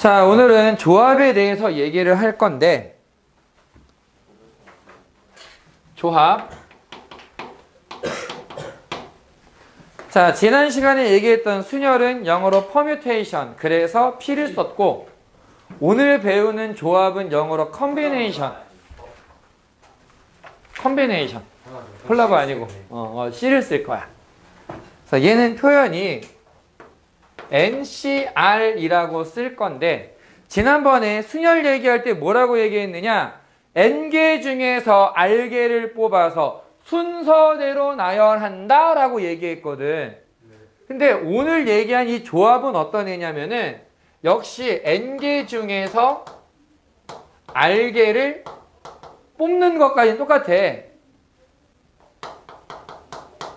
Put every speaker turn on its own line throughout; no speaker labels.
자, 오늘은 조합에 대해서 얘기를 할 건데, 조합. 자, 지난 시간에 얘기했던 순열은 영어로 permutation, 그래서 P를 썼고, 오늘 배우는 조합은 영어로 combination. 콜라보 아니고 C를 쓸 거야. 그래서 얘는 표현이 NCR이라고 쓸 건데, 지난번에 순열 얘기할 때 뭐라고 얘기했느냐? N개 중에서 R개를 뽑아서 순서대로 나열한다 라고 얘기했거든. 근데 오늘 얘기한 이 조합은 어떤 애냐면은 역시 N개 중에서 R개를 뽑는 것까지는 똑같아.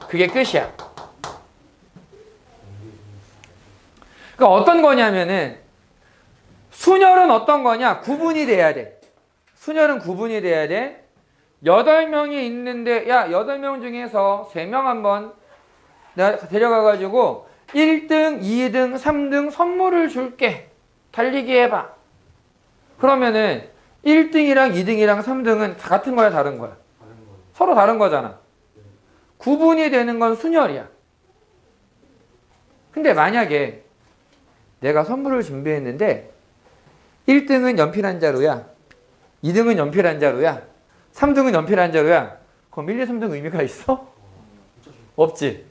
그게 끝이야. 그러니까 어떤 거냐면은 순열은 어떤 거냐? 구분이 돼야 돼. 순열은 구분이 돼야 돼. 8명이 있는데 야 8명 중에서 3명 한번 내가 데려가가지고 1등, 2등, 3등 선물을 줄게. 달리기 해봐. 그러면은 1등이랑 2등이랑 3등은 다 같은 거야, 다른 거야? 서로 다른 거잖아. 구분이 되는 건 순열이야. 근데 만약에 내가 선물을 준비했는데 1등은 연필 한 자루야, 2등은 연필 한 자루야, 3등은 연필 한 자루야. 그럼 1, 2, 3등 의미가 있어? 없지.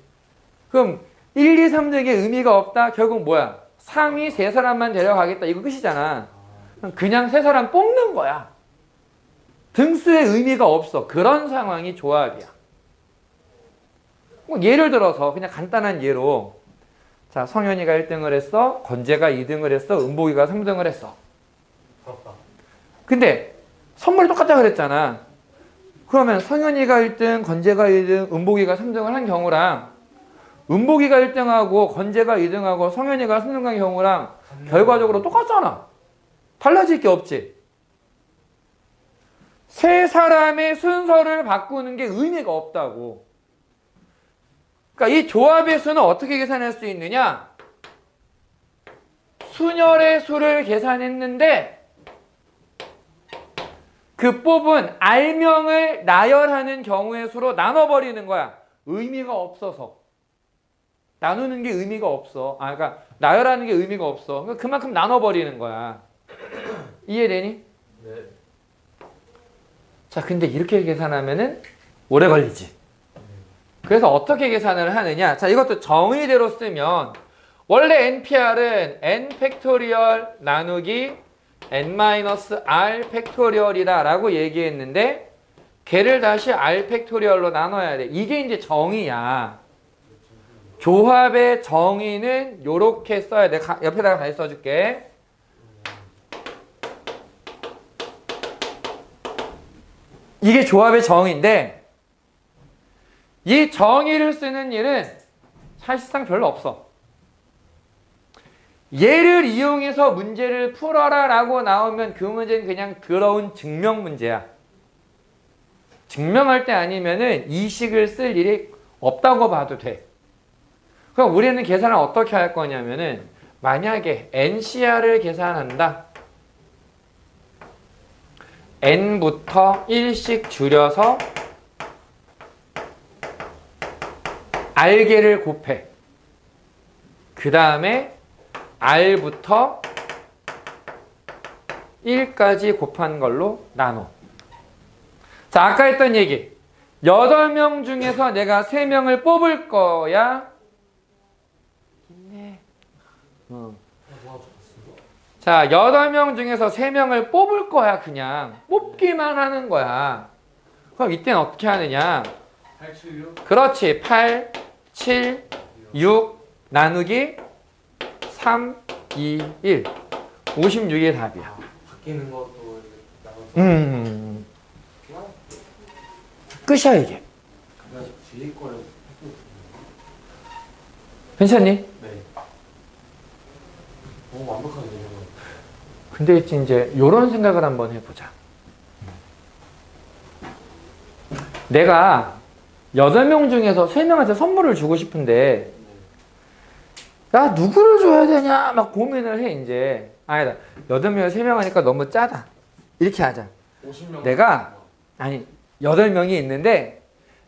그럼 1, 2, 3등의 의미가 없다? 결국 뭐야? 상위 3사람만 데려가겠다. 이거 끝이잖아. 그냥 3사람 뽑는 거야. 등수의 의미가 없어. 그런 상황이 조합이야. 예를 들어서 그냥 간단한 예로, 자, 성현이가 1등을 했어, 건재가 2등을 했어, 은복이가 3등을 했어. 근데 선물이 똑같다 그랬잖아. 그러면 성현이가 1등, 건재가 2등, 은복이가 3등을 한 경우랑 은복이가 1등하고 건재가 2등하고 성현이가 3등 한 경우랑 결과적으로 똑같잖아. 달라질 게 없지. 3사람의 순서를 바꾸는 게 의미가 없다고. 그러니까 이 조합의 수는 어떻게 계산할 수 있느냐? 순열의 수를 계산했는데 그 뽑은 R명을 나열하는 경우의 수로 나눠버리는 거야. 의미가 없어서. 나누는 게 의미가 없어. 그러니까 나열하는 게 의미가 없어. 그러니까 그만큼 나눠버리는 거야. 이해되니?
네.
자, 근데 이렇게 계산하면은 오래 걸리지. 그래서 어떻게 계산을 하느냐? 자, 이것도 정의대로 쓰면 원래 NPR은 n 팩토리얼 나누기 n-r 팩토리얼이다 라고 얘기했는데 걔를 다시 r 팩토리얼로 나눠야 돼. 이게 이제 정의야. 조합의 정의는 요렇게 써야 돼. 옆에다가 다시 써줄게. 이게 조합의 정의인데 이 정의를 쓰는 일은 사실상 별로 없어. 얘를 이용해서 문제를 풀어라 라고 나오면 그 문제는 그냥 더러운 증명 문제야. 증명할 때 아니면은 이 식을 쓸 일이 없다고 봐도 돼. 그럼 우리는 계산을 어떻게 할 거냐면은 만약에 NCR을 계산한다. n부터 1씩 줄여서 r개를 곱해. 그 다음에 r부터 1까지 곱한 걸로 나눠. 자, 아까 했던 얘기. 8명 중에서 내가 3명을 뽑을 거야. 있네. 자, 8명 중에서 3명을 뽑을 거야. 그냥 뽑기만 하는 거야. 그럼 이때는 어떻게 하느냐?
8, 7, 6?
그렇지. 8, 7, 6 나누기 3, 2, 1. 56의 답이야.
바뀌는 것도 나눠서
끝이야 이게.
그냥 뒤에 거를
괜찮니?
네. 너무 완벽하게 되는 거.
근데 이제 이런 생각을 한번 해보자. 내가 8명 중에서 3명한테 선물을 주고 싶은데 야, 누구를 줘야 되냐? 막 고민을 해, 이제. 아니다. 8명에 3명 하니까 너무 짜다. 이렇게 하자.
50명.
내가, 아니, 8명이 있는데,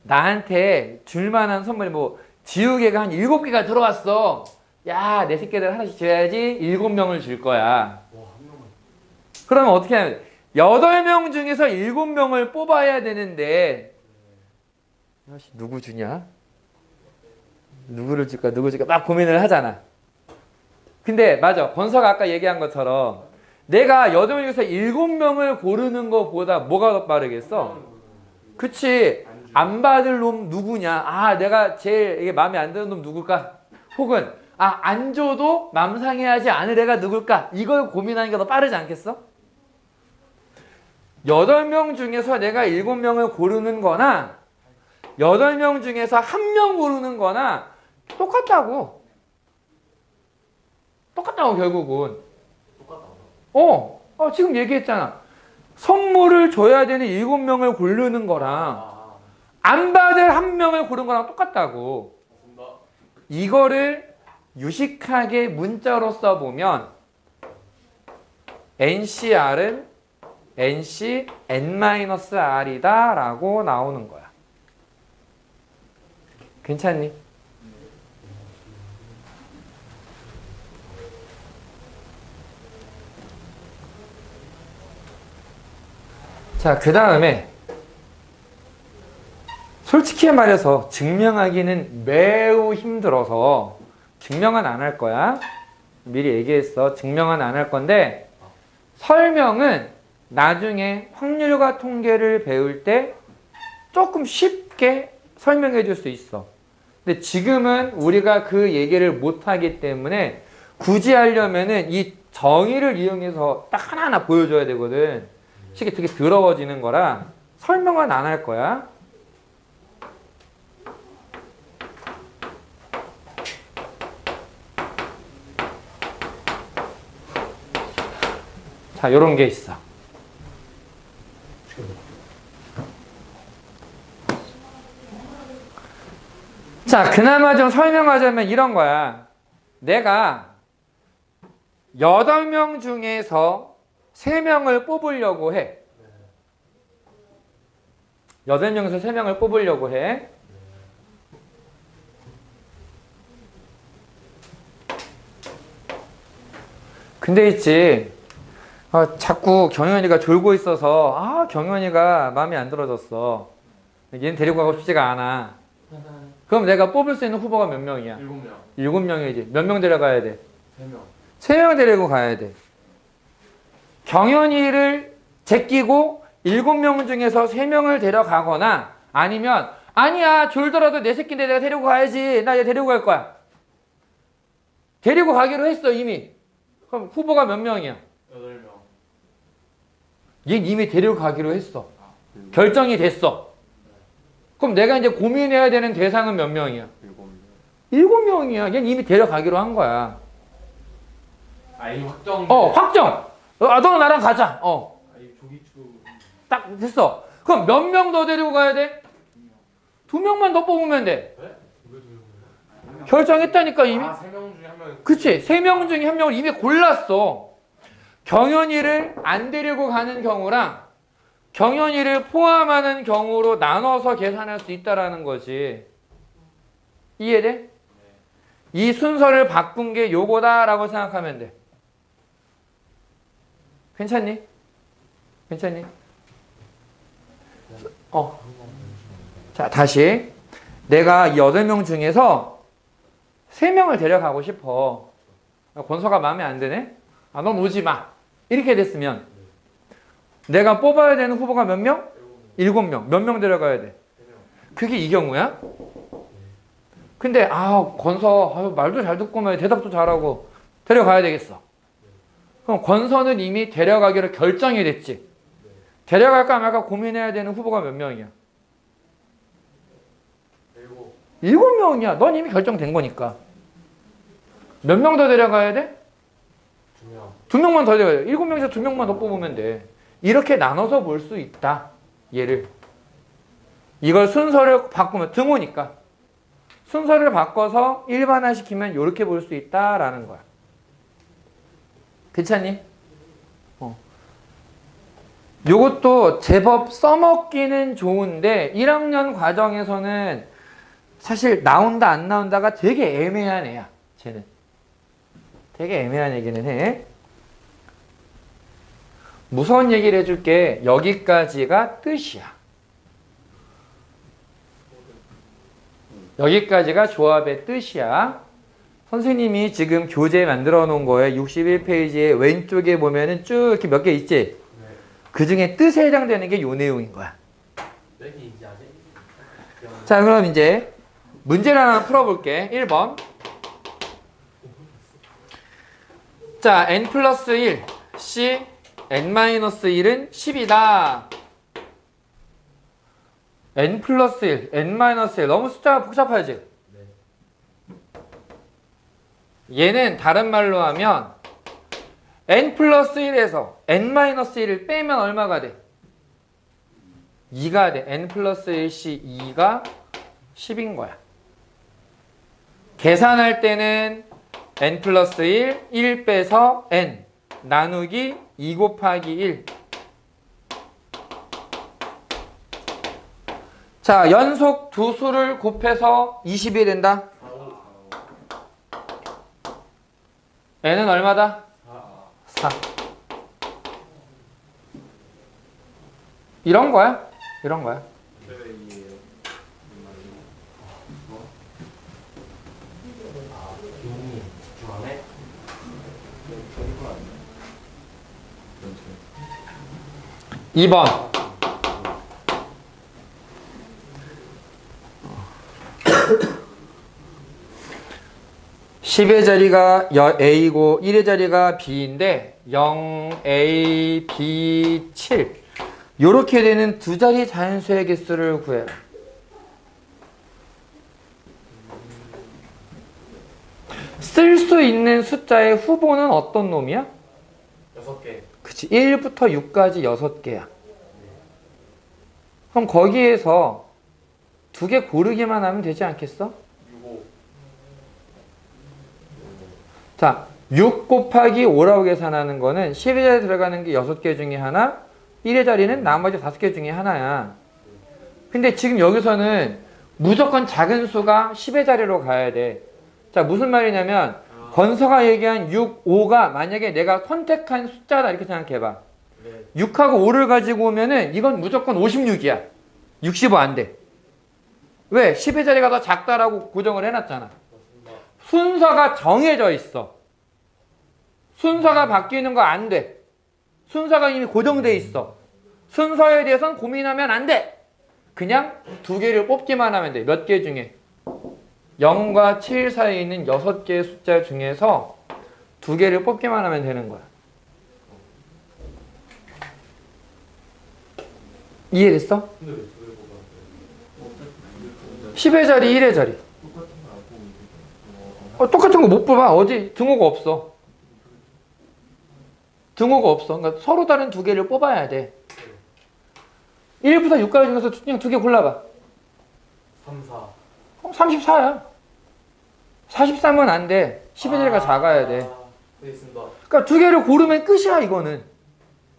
나한테 줄 만한 선물이 뭐, 지우개가 한 7개가 들어왔어. 야, 내 새끼들 하나씩 줘야지 7명을 줄 거야.
와, 한 명만.
그러면 어떻게 하면 돼? 8명 중에서 7명을 뽑아야 되는데, 야씨, 누구 주냐? 누구를 줄까? 누구 줄까? 막 고민을 하잖아. 근데 맞아. 권서가 아까 얘기한 것처럼 내가 8명 중에서 7명을 고르는 것보다 뭐가 더 빠르겠어? 그치. 안 받을 놈 누구냐? 아, 내가 제일 이게 마음에 안 드는 놈 누굴까? 혹은 아, 안 줘도 맘 상해하지 않을 애가 누굴까? 이걸 고민하는 게 더 빠르지 않겠어? 8명 중에서 내가 7명을 고르는 거나 8명 중에서 1명 고르는 거나 똑같다고. 똑같다고 결국은.
똑같다.
지금 얘기했잖아. 선물을 줘야 되는 7명을 고르는 거랑 안 받을 1명을 고르는 거랑 똑같다고.
맞습니다.
이거를 유식하게 문자로 써보면 NCR은 NC N-R이다 라고 나오는 거야. 괜찮니? 자, 그 다음에 솔직히 말해서 증명하기는 매우 힘들어서 증명은 안 할 거야. 미리 얘기했어. 증명은 안 할 건데 설명은 나중에 확률과 통계를 배울 때 조금 쉽게 설명해 줄 수 있어. 근데 지금은 우리가 그 얘기를 못 하기 때문에 굳이 하려면은 이 정의를 이용해서 딱 하나하나 보여줘야 되거든. 시계 되게 더러워지는 거라 설명은 안 할 거야. 자, 요런 게 있어. 자, 그나마 좀 설명하자면 이런 거야. 내가 8명 중에서 3명을 뽑으려고 해. 8명에서 3명을 뽑으려고 해. 근데 있지. 자꾸 경현이가 졸고 있어서 경현이가 마음에 안 들어졌어. 얘는 데리고 가고 싶지가 않아. 그럼 내가 뽑을 수 있는 후보가 몇 명이야?
7명.
7명이지. 몇 명 데려가야 돼?
3명.
3명 데리고 가야 돼. 경현이를 제끼고 7명 중에서 3명을 데려가거나 아니면 아니야 졸더라도 내 새끼인데 내가 데리고 가야지. 나 얘 데리고 갈 거야. 데리고 가기로 했어 이미. 그럼 후보가 몇 명이야?
8명.
얘 이미 데리고 가기로 했어. 결정이 됐어. 그럼 내가 이제 고민해야 되는 대상은 몇 명이야? 7명이야. 얘는 이미 데려가기로 한 거야.
이 확정.
확정. 너는 나랑 가자.
이 조기추.
딱 됐어. 그럼 몇 명 더 데리고 가야 돼? 2명만 더 뽑으면 돼.
네? 왜 2명?
결정했다니까 이미.
3명 중에 1명.
그치. 3명 중에 1명을 이미 골랐어. 경연이를 안 데리고 가는 경우랑 경연이를 포함하는 경우로 나눠서 계산할 수 있다라는 거지. 이해돼? 이 순서를 바꾼 게 요거다라고 생각하면 돼. 괜찮니? 괜찮니? 자, 다시. 내가 이 8명 중에서 3명을 데려가고 싶어. 권서가 마음에 안 드네? 넌 오지 마. 이렇게 됐으면 내가 뽑아야 되는 후보가 몇 명? 7명. 몇 명 데려가야 돼? 그게 이 경우야? 근데 권서 말도 잘 듣고만 대답도 잘하고 데려가야 되겠어. 그럼 권서는 이미 데려가기로 결정이 됐지. 데려갈까 말까 고민해야 되는 후보가 몇 명이야? 7명이야. 넌 이미 결정된 거니까. 몇 명 더 데려가야 돼?
2명.
2명만 더 데려가야 돼. 7명에서 2명만 더 뽑으면 돼. 이렇게 나눠서 볼 수 있다. 얘를. 이걸 순서를 바꾸면 등호니까. 순서를 바꿔서 일반화시키면 이렇게 볼 수 있다라는 거야. 괜찮니? 요것도 제법 써먹기는 좋은데 1학년 과정에서는 사실 나온다 안 나온다가 되게 애매한 애야. 쟤는 되게 애매한 얘기는 해. 무서운 얘기를 해줄게. 여기까지가 뜻이야. 여기까지가 조합의 뜻이야. 선생님이 지금 교재 만들어 놓은 거에 61페이지에 왼쪽에 보면은 쭉 이렇게 몇 개 있지? 그 중에 뜻에 해당되는 게 요 내용인 거야. 자, 그럼 이제 문제를 하나 풀어볼게. 1번. 자, n 플러스 1, c, n 마이너스 1은 10이다. n 플러스 1, n 마이너스 1. 너무 숫자가 복잡하지? 얘는 다른 말로 하면 n 플러스 1에서 n 마이너스 1을 빼면 얼마가 돼? 2가 돼. n 플러스 1씩 2가 10인 거야. 계산할 때는 n 플러스 1, 1 빼서 n 나누기 2 곱하기 1. 자, 연속 두 수를 곱해서 20이 된다. n은 얼마다? 4. 이런 거야. 이런 거야.
중앙에
2번. (10의) 자리가 a이고 (1의) 자리가 b인데 0, a, b, 7 요렇게 되는 두 자리 자연수의 개수를 구해라. 쓸 수 있는 숫자의 후보는 어떤 놈이야?
6개.
그치, 1부터 6까지 6개야. 그럼 거기에서 두 개 고르기만 하면 되지 않겠어?
6,
자, 6 곱하기 5라고 계산하는 거는 10의 자리에 들어가는 게 6개 중에 하나, 1의 자리는 나머지 5개 중에 하나야. 근데 지금 여기서는 무조건 작은 수가 10의 자리로 가야 돼. 자, 무슨 말이냐면 권서가 얘기한 6, 5가 만약에 내가 선택한 숫자다 이렇게 생각해봐. 6하고 5를 가지고 오면은 이건 무조건 56이야. 65 안 돼. 왜? 10의 자리가 더 작다라고 고정을 해놨잖아. 순서가 정해져 있어. 순서가 바뀌는 거 안 돼. 순서가 이미 고정돼 있어. 순서에 대해서는 고민하면 안 돼. 그냥 두 개를 뽑기만 하면 돼. 몇 개 중에? 0과 7 사이에 있는 6개의 숫자 중에서 두 개를 뽑기만 하면 되는 거야. 이해됐어? 10의 자리, 1의 자리. 똑같은 거 못 뽑아. 어디? 등호가 없어. 등호가 없어. 그러니까 서로 다른 두 개를 뽑아야 돼. 1부터 6까지 중에서 그냥 두 개 골라봐.
3, 4.
34야. 43은 안 돼. 10의 자리가 작아야 돼.
네, 있습니다.
그러니까 두 개를 고르면 끝이야, 이거는.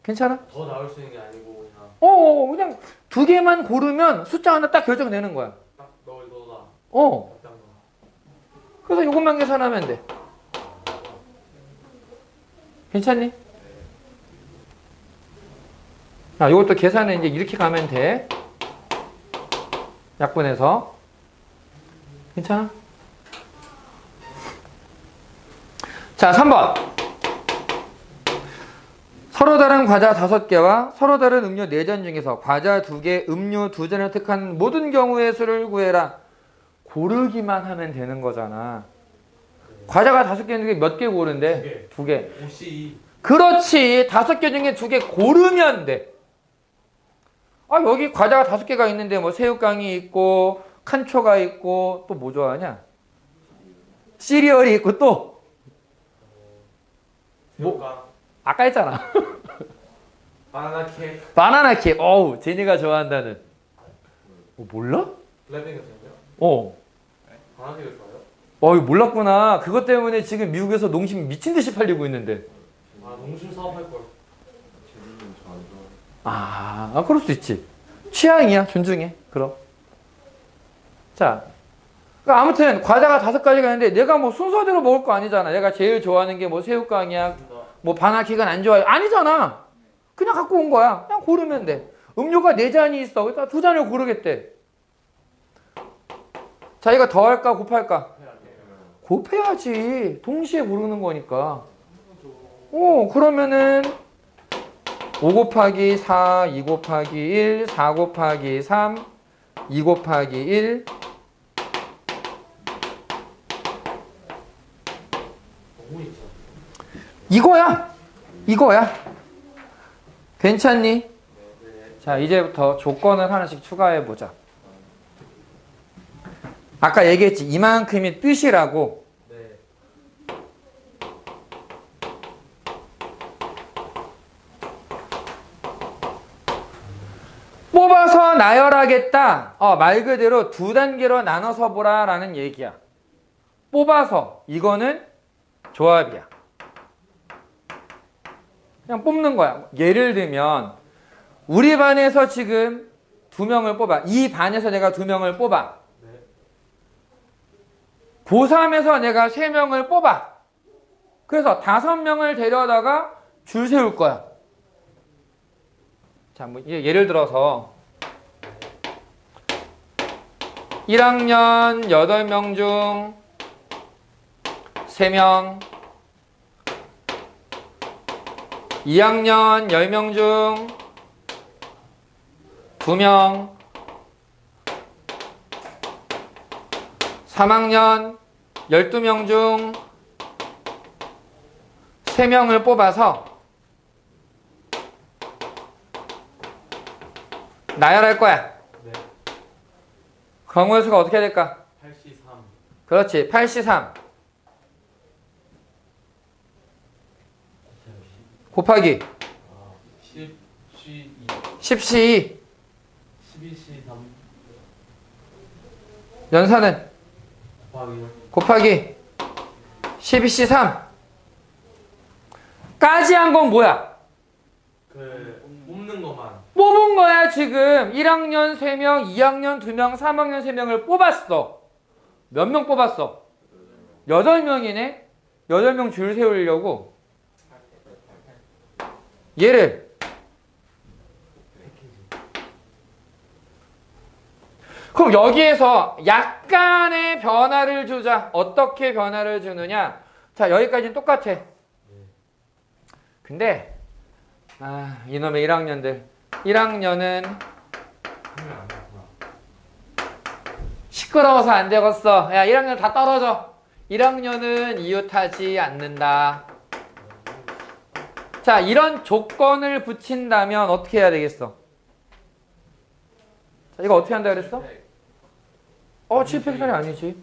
괜찮아?
더 나올 수 있는 게 아니고 그냥
그냥 두 개만 고르면 숫자 하나 딱 결정되는 거야.
딱 너다. 딱 거.
그래서 이것만 계산하면 돼. 괜찮니? 자, 이것도 계산은 이제 이렇게 가면 돼. 약분해서. 괜찮아? 자, 3번. 서로 다른 과자 5개와 서로 다른 음료 4잔 중에서 과자 2개, 음료 2잔을 택한 모든 경우의 수를 구해라. 고르기만 하면 되는 거잖아. 과자가 5개 있는데 몇 개 고른대? 2개.
52.
그렇지. 5개 중에 2개 고르면 돼. 아, 여기 과자가 5개가 있는데 뭐 새우깡이 있고 칸초가 있고 또 뭐 좋아하냐? 시리얼이 있고 또
뭐?
아까 했잖아.
바나나 케이크.
바나나 케이크. 어우, 제니가 좋아한다는. 몰라?
블랙핑크 되고요? 방학회를 좋아요?
이거 몰랐구나. 그것 때문에 지금 미국에서 농심 미친 듯이 팔리고 있는데.
아 농심 사업할 걸.
그럴 수 있지. 취향이야. 존중해. 그럼. 자. 그러니까 아무튼 과자가 5가지가 있는데 내가 뭐 순서대로 먹을 거 아니잖아. 내가 제일 좋아하는 게 뭐 새우깡이야. 뭐 바나킥은 안 좋아해. 아니잖아. 그냥 갖고 온 거야. 그냥 고르면 돼. 음료가 4잔이 있어. 그러니까 2잔을 고르겠대. 자, 이거 더할까 곱할까? 곱해야지. 동시에 고르는 거니까. 그러면은 5 곱하기 4, 2 곱하기 1, 4 곱하기 3, 2 곱하기 1.
너무 있죠.
이거야. 괜찮니?
네.
자, 이제부터 조건을 하나씩 추가해 보자. 아까 얘기했지. 이만큼이 뜻이라고.
네.
뽑아서 나열하겠다. 말 그대로 2단계로 나눠서 보라라는 얘기야. 뽑아서. 이거는 조합이야. 그냥 뽑는 거야. 예를 들면 우리 반에서 지금 2명을 뽑아. 이 반에서 내가 2명을 뽑아.
네.
고3에서 내가 3명을 뽑아. 그래서 5명을 데려다가 줄 세울 거야. 자, 뭐 예를 들어서 1학년 8명 중 3명, 2학년 10명 중 2명, 3학년 12명 중 3명을 뽑아서 나열할 거야.
네.
경우의 수가 어떻게 될까?
83.
그렇지. 83 곱하기
10, 12,
10C
12C 3
연산은
곱하기
곱하기 12C 3 까지 한 건 뭐야?
뽑는 것만.
뽑은 거야 지금. 1학년 3명, 2학년 2명, 3학년 3명을 뽑았어. 몇 명 뽑았어? 8명이네. 8명 줄 세우려고 얘를 그럼 여기에서 약간의 변화를 주자. 어떻게 변화를 주느냐? 자, 여기까지는 똑같아. 근데 이놈의 1학년들 1학년은 시끄러워서 안 되겠어. 야, 1학년 다 떨어져. 1학년은 이웃하지 않는다. 자, 이런 조건을 붙인다면 어떻게 해야 되겠어? 자, 이거 어떻게 한다 그랬어? 700살이 아니지.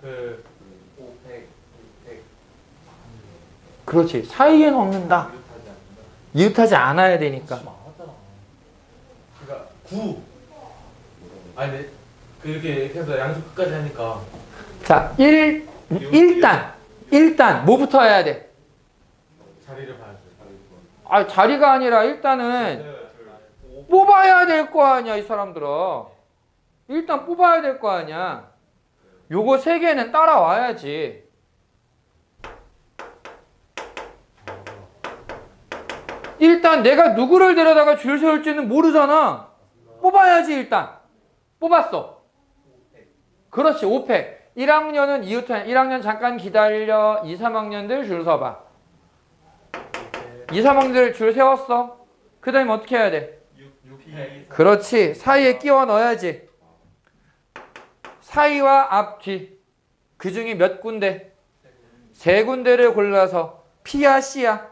500, 600.
그렇지. 사이에 넣는다. 이웃하지 않아야 되니까.
그러니까 9. 아니 네. 이렇게 해서 양수 끝까지 하니까.
자, 일단 뭐부터 해야 돼?
자리를 봐야죠.
자리가 아니라 일단은 뽑아야 될 거 아니야, 이 사람들아. 일단 뽑아야 될 거 아니야. 요거 3개는 따라와야지. 일단 내가 누구를 데려다가 줄 세울지는 모르잖아. 뽑아야지 일단. 뽑았어. 그렇지, 5팩. 1학년은 이웃한 1학년 잠깐 기다려. 2, 3학년들 줄 서봐. 2, 3학년들 줄 세웠어. 그 다음에 어떻게 해야 돼?
6팩.
그렇지. 사이에 끼워 넣어야지. 사이와 앞, 뒤. 그 중에 몇 군데? 3군데를 골라서 P야 C야?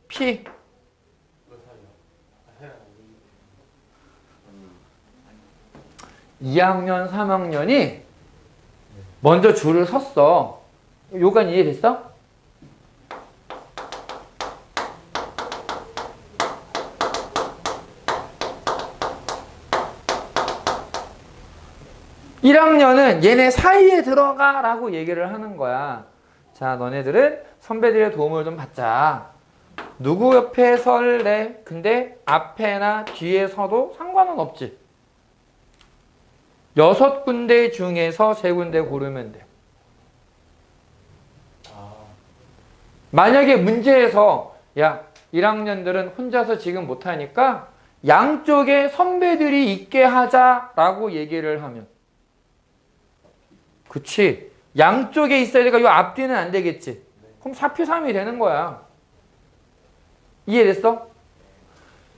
P. 2학년, 3학년이 먼저 줄을 섰어. 요간 이해됐어? 1학년은 얘네 사이에 들어가라고 얘기를 하는 거야. 자, 너네들은 선배들의 도움을 좀 받자. 누구 옆에 설래? 근데 앞에나 뒤에 서도 상관은 없지. 6군데 중에서 3군데 고르면 돼. 만약에 문제에서 야, 1학년들은 혼자서 지금 못하니까 양쪽에 선배들이 있게 하자라고 얘기를 하면, 그치? 양쪽에 있어야 되니까 이 앞뒤는 안 되겠지. 그럼 4P3이 되는 거야. 이해됐어?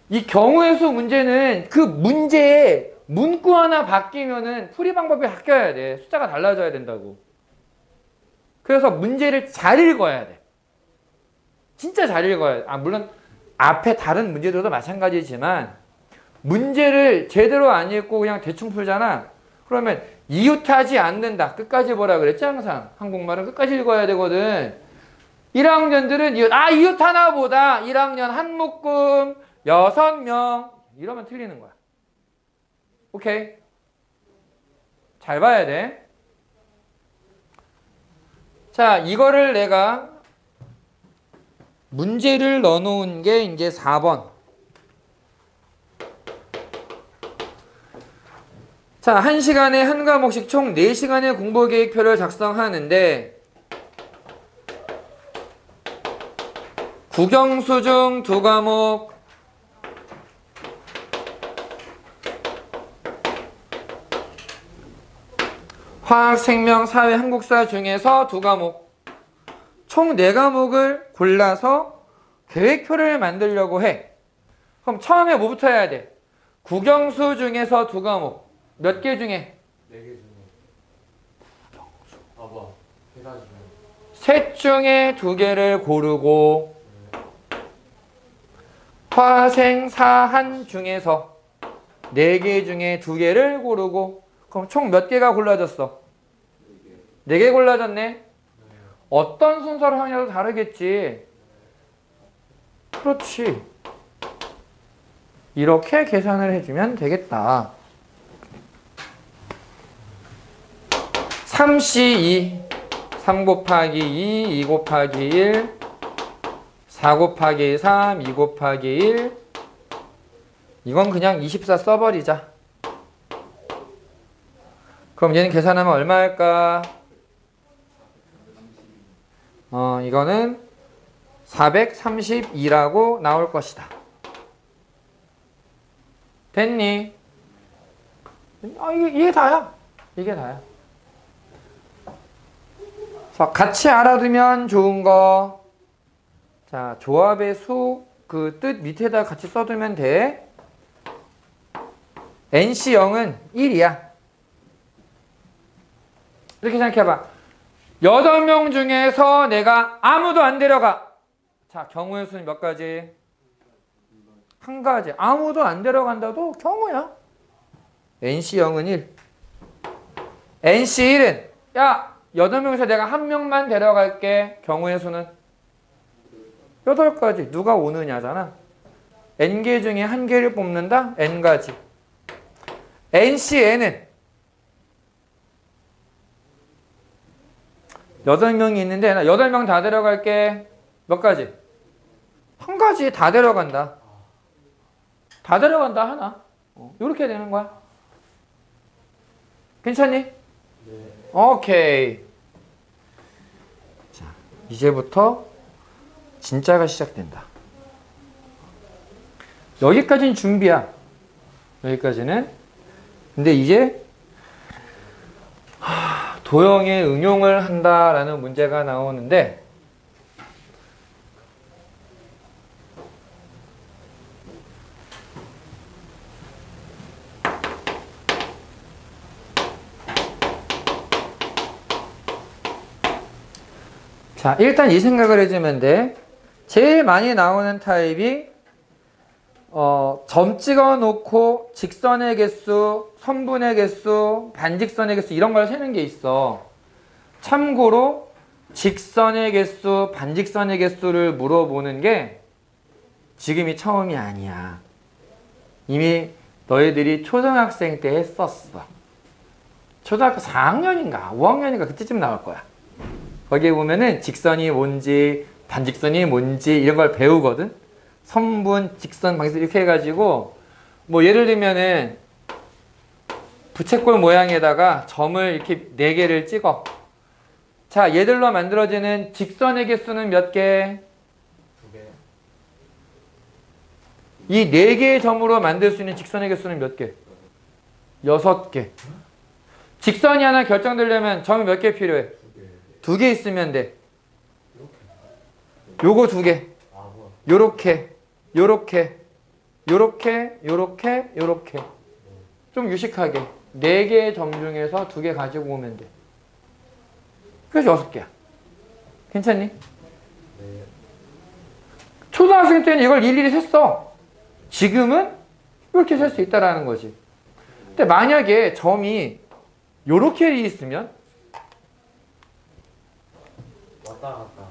이 경우의 수 문제는 그 문제에 문구 하나 바뀌면은 풀이 방법이 바뀌어야 돼. 숫자가 달라져야 된다고. 그래서 문제를 잘 읽어야 돼. 진짜 잘 읽어야 돼. 물론 앞에 다른 문제들도 마찬가지지만 문제를 제대로 안 읽고 그냥 대충 풀잖아. 그러면 이웃하지 않는다. 끝까지 보라 그랬지 항상. 한국말은 끝까지 읽어야 되거든. 1학년들은 이웃 하나 보다. 1학년 한 묶음 6명 이러면 틀리는 거야. 오케이? 잘 봐야 돼. 자, 이거를 내가 문제를 넣어놓은 게 이제 4번. 자, 1시간에 한 과목씩 총 4시간의 공부 계획표를 작성하는데 국영수 중 2과목, 화학, 생명, 사회, 한국사 중에서 2과목, 총 4과목을 골라서 계획표를 만들려고 해. 그럼 처음에 뭐부터 해야 돼? 국영수 중에서 2과목. 몇 개 중에?
4개 중에. 뭐. 해가지고.
셋 중에 2개를 고르고, 화생, 사한 중에서 4개 중에 2개를 고르고, 그럼 총 몇 개가 골라졌어? 4개 골라졌네? 어떤 순서로 하냐도 다르겠지. 그렇지. 이렇게 계산을 해주면 되겠다. 3C2, 3 곱하기 2, 2 곱하기 1, 4 곱하기 3, 2 곱하기 1. 이건 그냥 24 써버리자. 그럼 얘는 계산하면 얼마 할까? 이거는 432라고 나올 것이다. 됐니? 이게 다야. 이게 다야. 자, 같이 알아두면 좋은 거. 자, 조합의 수, 그 뜻 밑에다 같이 써두면 돼. NC0은 1이야. 이렇게 생각해봐. 8명 중에서 내가 아무도 안 데려가. 자, 경우의 수는 몇 가지? 한 가지. 아무도 안 데려간다도 경우야. NC0은 1. NC1은 야, 8명에서 내가 한 명만 데려갈게. 경우의 수는 8가지. 누가 오느냐잖아. N개 중에 한 개를 뽑는다? N가지. NCN은 8명이 있는데 나 8명 다 데려갈게. 몇 가지? 한 가지 다 데려간다. 다 데려간다 하나. 이렇게 되는 거야. 괜찮니?
네.
오케이. 자, 이제부터 진짜가 시작된다. 여기까지는 준비야. 여기까지는. 근데 이제 도형의 응용을 한다라는 문제가 나오는데 자, 일단 이 생각을 해주면 돼. 제일 많이 나오는 타입이 점 찍어 놓고 직선의 개수, 선분의 개수, 반직선의 개수 이런 걸 세는 게 있어. 참고로 직선의 개수, 반직선의 개수를 물어보는 게 지금이 처음이 아니야. 이미 너희들이 초등학생 때 했었어. 초등학교 4학년인가 5학년인가 그때쯤 나올 거야. 거기에 보면은 직선이 뭔지 반직선이 뭔지 이런 걸 배우거든. 선분, 직선, 방식 이렇게 해가지고 뭐 예를 들면은 부채꼴 모양에다가 점을 이렇게 4개를 찍어. 자, 얘들로 만들어지는 직선의 개수는 몇 개?
2개.
이 4개의 점으로 만들 수 있는 직선의 개수는 몇 개? 6개. 직선이 하나 결정되려면 점이 몇 개 필요해? 2개 있으면 돼. 요거 2개.
아, 뭐야.
요렇게, 요렇게, 요렇게, 요렇게, 요렇게. 좀 유식하게. 4개의 점 중에서 2개 가지고 오면 돼. 그래서 6개야. 괜찮니?
네.
초등학생 때는 이걸 일일이 셌어. 지금은 이렇게 셀 수 있다라는 거지. 근데 만약에 점이 요렇게 있으면
왔다 갔다.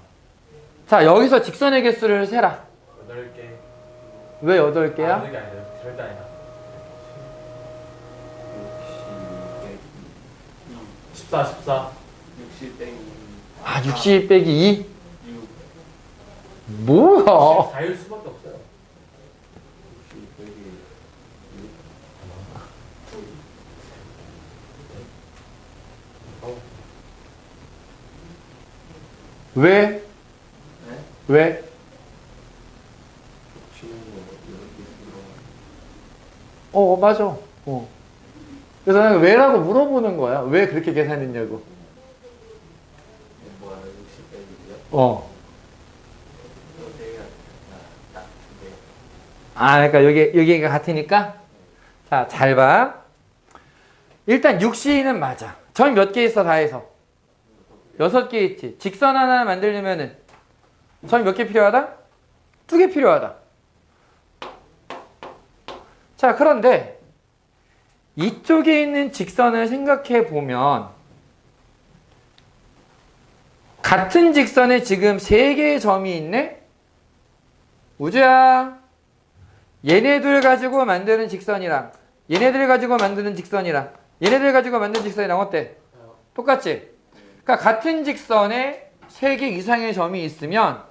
자, 여기서 직선의 개수를 세라.
8개.
왜 8개야?
아, 8개 아니라 절대 아니다. 14, 14.
60 빼기
아, 60 빼기 2?
6
뭐야?
4일 수밖에 없어요.
60 빼기 6
왜?
네?
왜?
치는 거 이렇게
맞아. 그래서 나는 왜라고 물어보는 거야. 왜 그렇게 계산했냐고.
뭐야 60 빼기 6
어.
이거 딱 2개
아, 그러니까 여기가 같으니까? 자, 잘 봐. 일단 6C는 맞아. 점 몇 개 있어, 다 해서? 6개 있지. 직선 하나 만들려면은 점이 몇 개 필요하다? 2개 필요하다. 자, 그런데 이쪽에 있는 직선을 생각해 보면 같은 직선에 지금 3개의 점이 있네? 우주야, 얘네들 가지고 만드는 직선이랑 얘네들 가지고 만드는 직선이랑 얘네들 가지고 만드는 직선이랑 어때? 똑같지? 그러니까 같은 직선에 3개 이상의 점이 있으면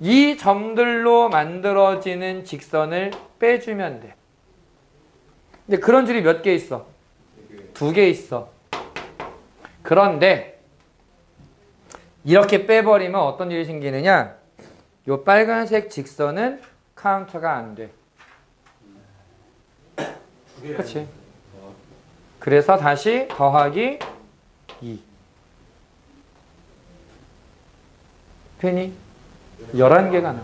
이 점들로 만들어지는 직선을 빼주면 돼. 근데 그런 줄이 몇 개 있어? 2개 있어. 그런데 이렇게 빼버리면 어떤 일이 생기느냐? 요 빨간색 직선은 카운트가 안 돼. 그렇지? 그래서 다시 더하기 2. 되니? 11개가 나와.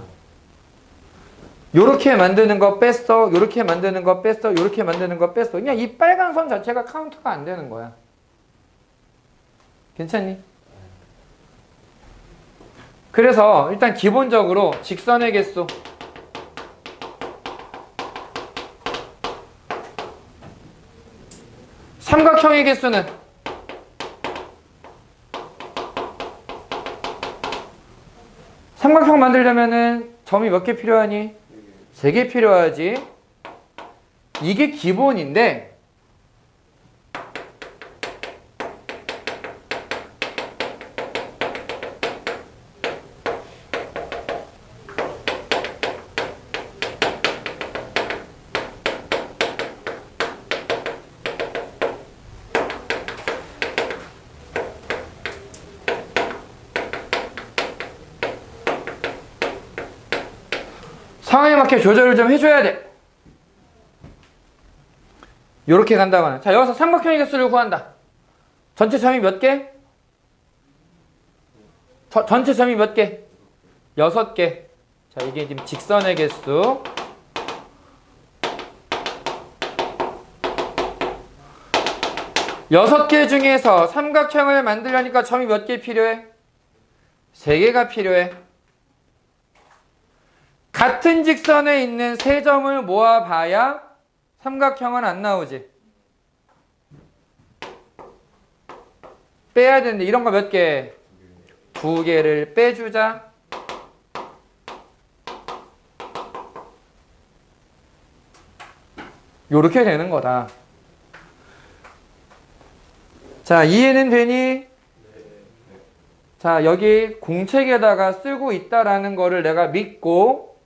요렇게 만드는 거 뺐어. 요렇게 만드는 거 뺐어. 요렇게 만드는 거 뺐어. 그냥 이 빨간 선 자체가 카운트가 안 되는 거야. 괜찮니? 그래서 일단 기본적으로 직선의 개수 삼각형의 개수는 삼각형 만들려면은 점이 몇 개 필요하니? 3개 필요하지. 이게 기본인데 상황에 맞게 조절을 좀 해줘야 돼. 요렇게 간다거나. 자, 여기서 삼각형의 개수를 구한다. 전체 점이 몇 개? 전체 점이 몇 개? 6개. 자, 이게 지금 직선의 개수. 여섯 개 중에서 삼각형을 만들려니까 점이 몇 개 필요해? 3개가 필요해. 같은 직선에 있는 3점을 모아봐야 삼각형은 안 나오지. 빼야 되는데 이런 거 몇 개? 2개를 빼주자. 요렇게 되는 거다. 자, 이해는 되니? 자, 여기 공책에다가 쓰고 있다라는 거를 내가 믿고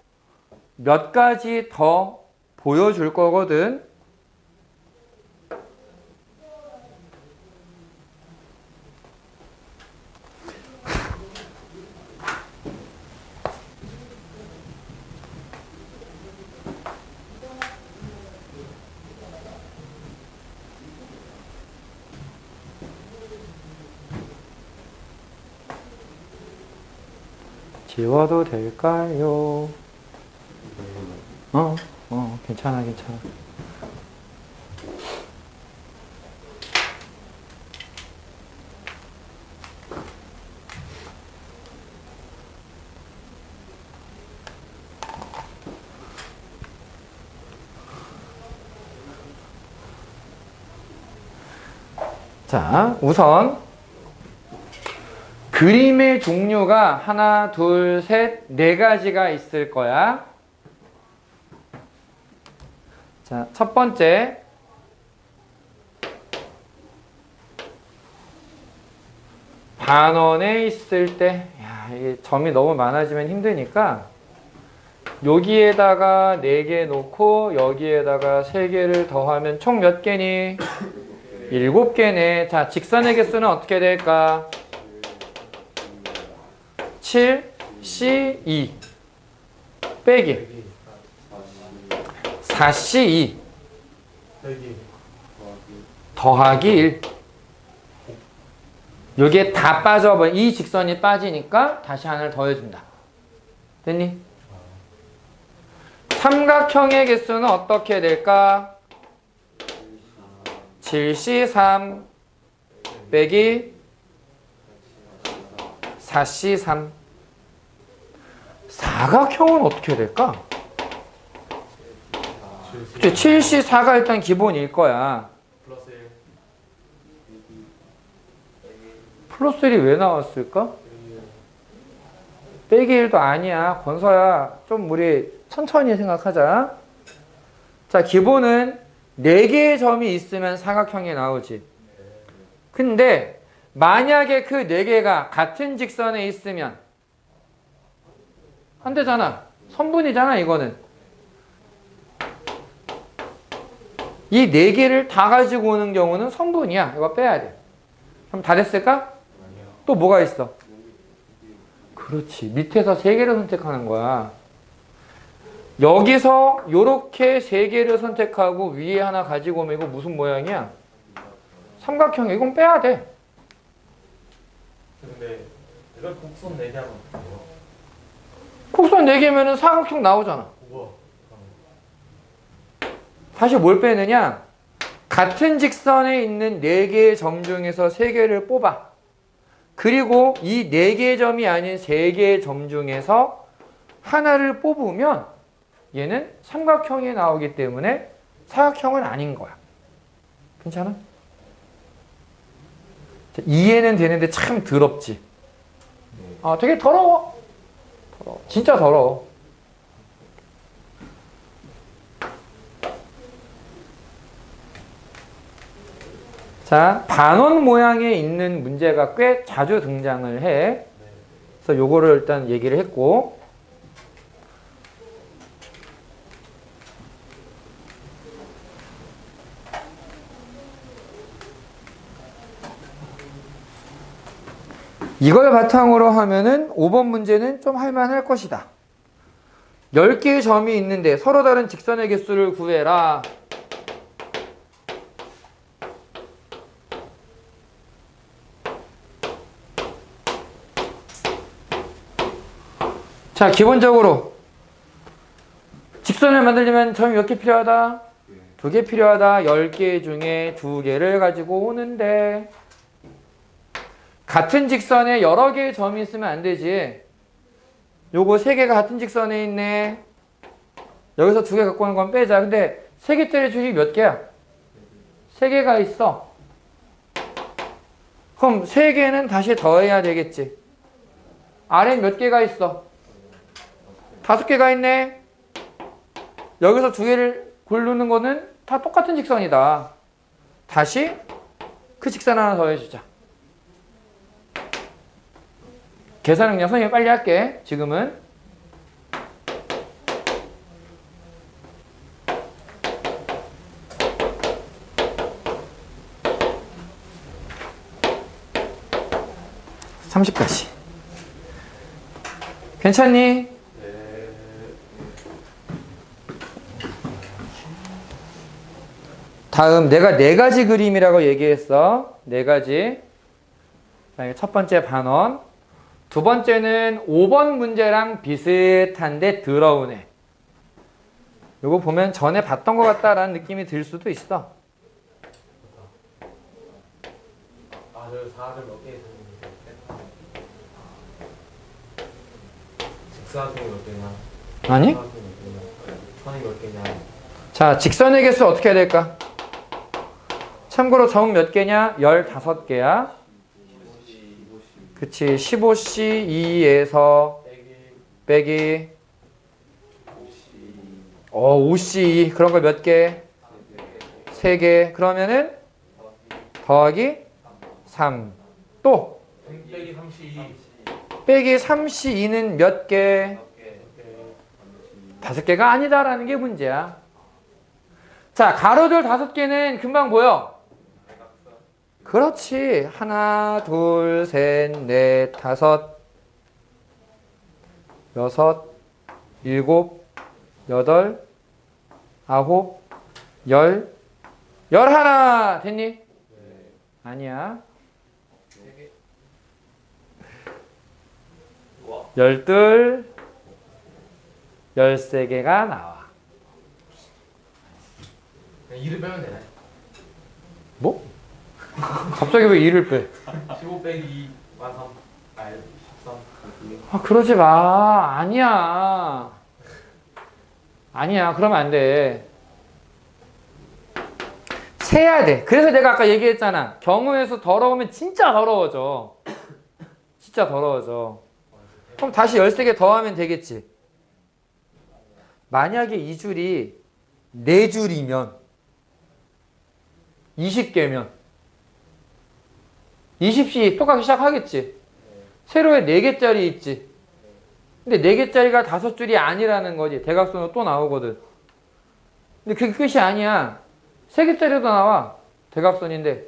몇 가지 더 보여줄 거거든. 지워도 될까요? 괜찮아, 괜찮아. 자, 우선 그림의 종류가 하나, 둘, 셋, 네 가지가 있을 거야. 자, 첫 번째. 반원에 있을 때, 야, 이게 점이 너무 많아지면 힘드니까 여기에다가 4개 놓고 여기에다가 3개를 더하면 총 몇 개니? 7개네. 자, 직선의 개수는 어떻게 될까? 7, C, 2 빼기 4C, 2 더하기 1. 요게 다 빠져버려. 이 직선이 빠지니까 다시 하나를 더해준다. 됐니? 삼각형의 개수는 어떻게 될까? 7C3 빼기 4C3. 사각형은 어떻게 될까? 7C4가 일단 기본일 거야.
플러스 1.
플러스 1이 왜 나왔을까? 빼기 1도 아니야. 권서야, 좀 우리 천천히 생각하자. 자, 기본은 4개의 점이 있으면 사각형이 나오지. 근데 만약에 그 4개가 같은 직선에 있으면 안 되잖아. 선분이잖아, 이거는. 이 4개를 다 가지고 오는 경우는 선분이야. 이거 빼야 돼. 그럼 다 됐을까? 또 뭐가 있어? 그렇지. 밑에서 3개를 선택하는 거야. 여기서 요렇게 3개를 선택하고 위에 하나 가지고 오면 이거 무슨 모양이야? 삼각형이야. 이건 빼야 돼.
근데 이걸 곡선 4개 하면 어떡해요?
곡선 4개면은 사각형 나오잖아.
우와.
다시 뭘 빼느냐? 같은 직선에 있는 4개의 점 중에서 3개를 뽑아. 그리고 이 4개의 점이 아닌 3개의 점 중에서 하나를 뽑으면 얘는 삼각형이 나오기 때문에 사각형은 아닌 거야. 괜찮아? 자, 이해는 되는데 참 더럽지? 아, 되게 더러워. 더러워. 진짜 더러워. 자, 반원 모양에 있는 문제가 꽤 자주 등장을 해. 그래서 요거를 일단 얘기를 했고. 이걸 바탕으로 하면은 5번 문제는 좀 할만할 것이다. 10개의 점이 있는데 서로 다른 직선의 개수를 구해라. 자, 기본적으로 직선을 만들려면 점이 몇 개 필요하다? 2개 필요하다. 10개 중에 2개를 가지고 오는데 같은 직선에 여러 개의 점이 있으면 안 되지. 요거 3개가 같은 직선에 있네. 여기서 2개 갖고 오는 건 빼자. 근데 3개짜리 줄이 몇 개야? 3개가 있어. 그럼 3개는 다시 더해야 되겠지. 아래는 몇 개가 있어? 5개가 있네. 여기서 2개를 고르는 거는 다 똑같은 직선이다. 다시 그 직선 하나 더 해주자. 계산은 그냥 선생님이 빨리 할게. 지금은. (30까지) 괜찮니? 다음 내가 네 가지 그림이라고 얘기했어. 네 가지. 첫 번째 반원. 두 번째는 5번 문제랑 비슷한데 더러우네. 요거 보면 전에 봤던 것 같다라는 느낌이 들 수도 있어.
아, 저 4를 몇 개 했었는데. 직사각형이 몇 개냐?
아니?
사각형이 몇 개냐? 선이 몇 개냐?
자, 직선의 개수 어떻게 해야 될까? 참고로 점 몇 개냐? 15개야. 그치. 15C2에서 빼기 5C2. 그런 거 몇 개? 3개. 그러면은 더하기 3. 또
빼기 32.
빼기 3C2는 몇 개? 5개가 아니다라는 게 문제야. 자, 가로들 5개는 금방 보여. 그렇지. 하나, 둘, 셋, 넷, 다섯, 여섯, 일곱, 여덟, 아홉, 열, 11. 됐니? 아니야. 12, 13개가 나와.
그냥 2를 빼면 되나요?
뭐? 갑자기 왜 2를 빼?
15 빼기 2, 3. 아, 13.
아, 그러지 마. 아니야. 아니야. 그러면 안 돼. 세야 돼. 그래서 내가 아까 얘기했잖아. 경우에서 더러우면 진짜 더러워져. 진짜 더러워져. 그럼 다시 13개 더하면 되겠지. 만약에 이 줄이 4줄이면 20개면 20씩 똑같이 시작하겠지. 세로에 4개짜리 있지. 근데 4개짜리가 5줄이 아니라는 거지. 대각선으로 또 나오거든. 근데 그게 끝이 아니야. 3개짜리도 나와. 대각선인데.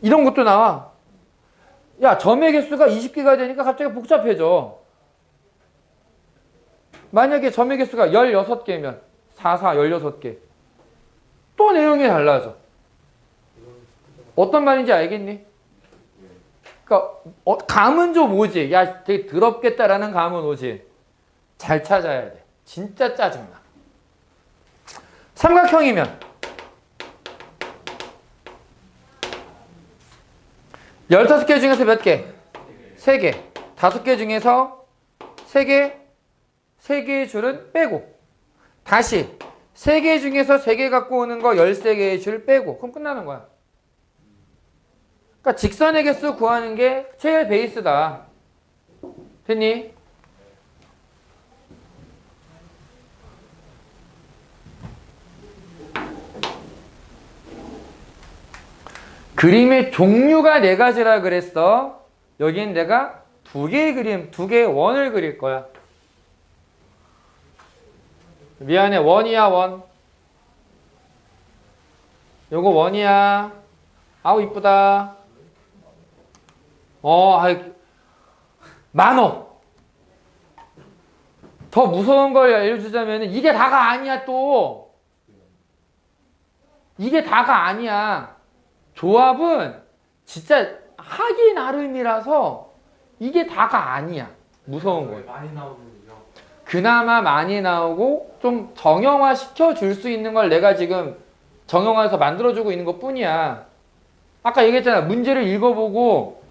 이런 것도 나와. 야, 점의 개수가 20개가 되니까 갑자기 복잡해져. 만약에 점의 개수가 16개면 4, 4, 16개. 또 내용이 달라져. 어떤 말인지 알겠니? 그러니까 감은 좀 오지. 야, 되게 더럽겠다라는 감은 오지. 잘 찾아야 돼. 진짜 짜증나. 삼각형이면 15개 중에서 몇 개? 3개. 5개 중에서 3개, 3개의 줄은 빼고 다시 3개 중에서 3개 갖고 오는 거 13개의 줄 빼고 그럼 끝나는 거야. 그러니까 직선의 개수 구하는 게 제일 베이스다. 됐니? 그림의 종류가 4가지라 그랬어. 여긴 내가 2개의 그림, 2개의 원을 그릴 거야. 미안해, 원이야, 원. 요거 원이야. 아우, 이쁘다. 아이, 만호. 더 무서운 걸 알려주자면 이게 다가 아니야, 또. 이게 다가 아니야. 조합은 진짜 하기 나름이라서 이게 다가 아니야. 무서운 거예요.
많이 나오는군요.
그나마 많이 나오고 좀 정형화 시켜줄 수 있는 걸 내가 지금 정형화해서 만들어주고 있는 것 뿐이야. 아까 얘기했잖아. 문제를 읽어보고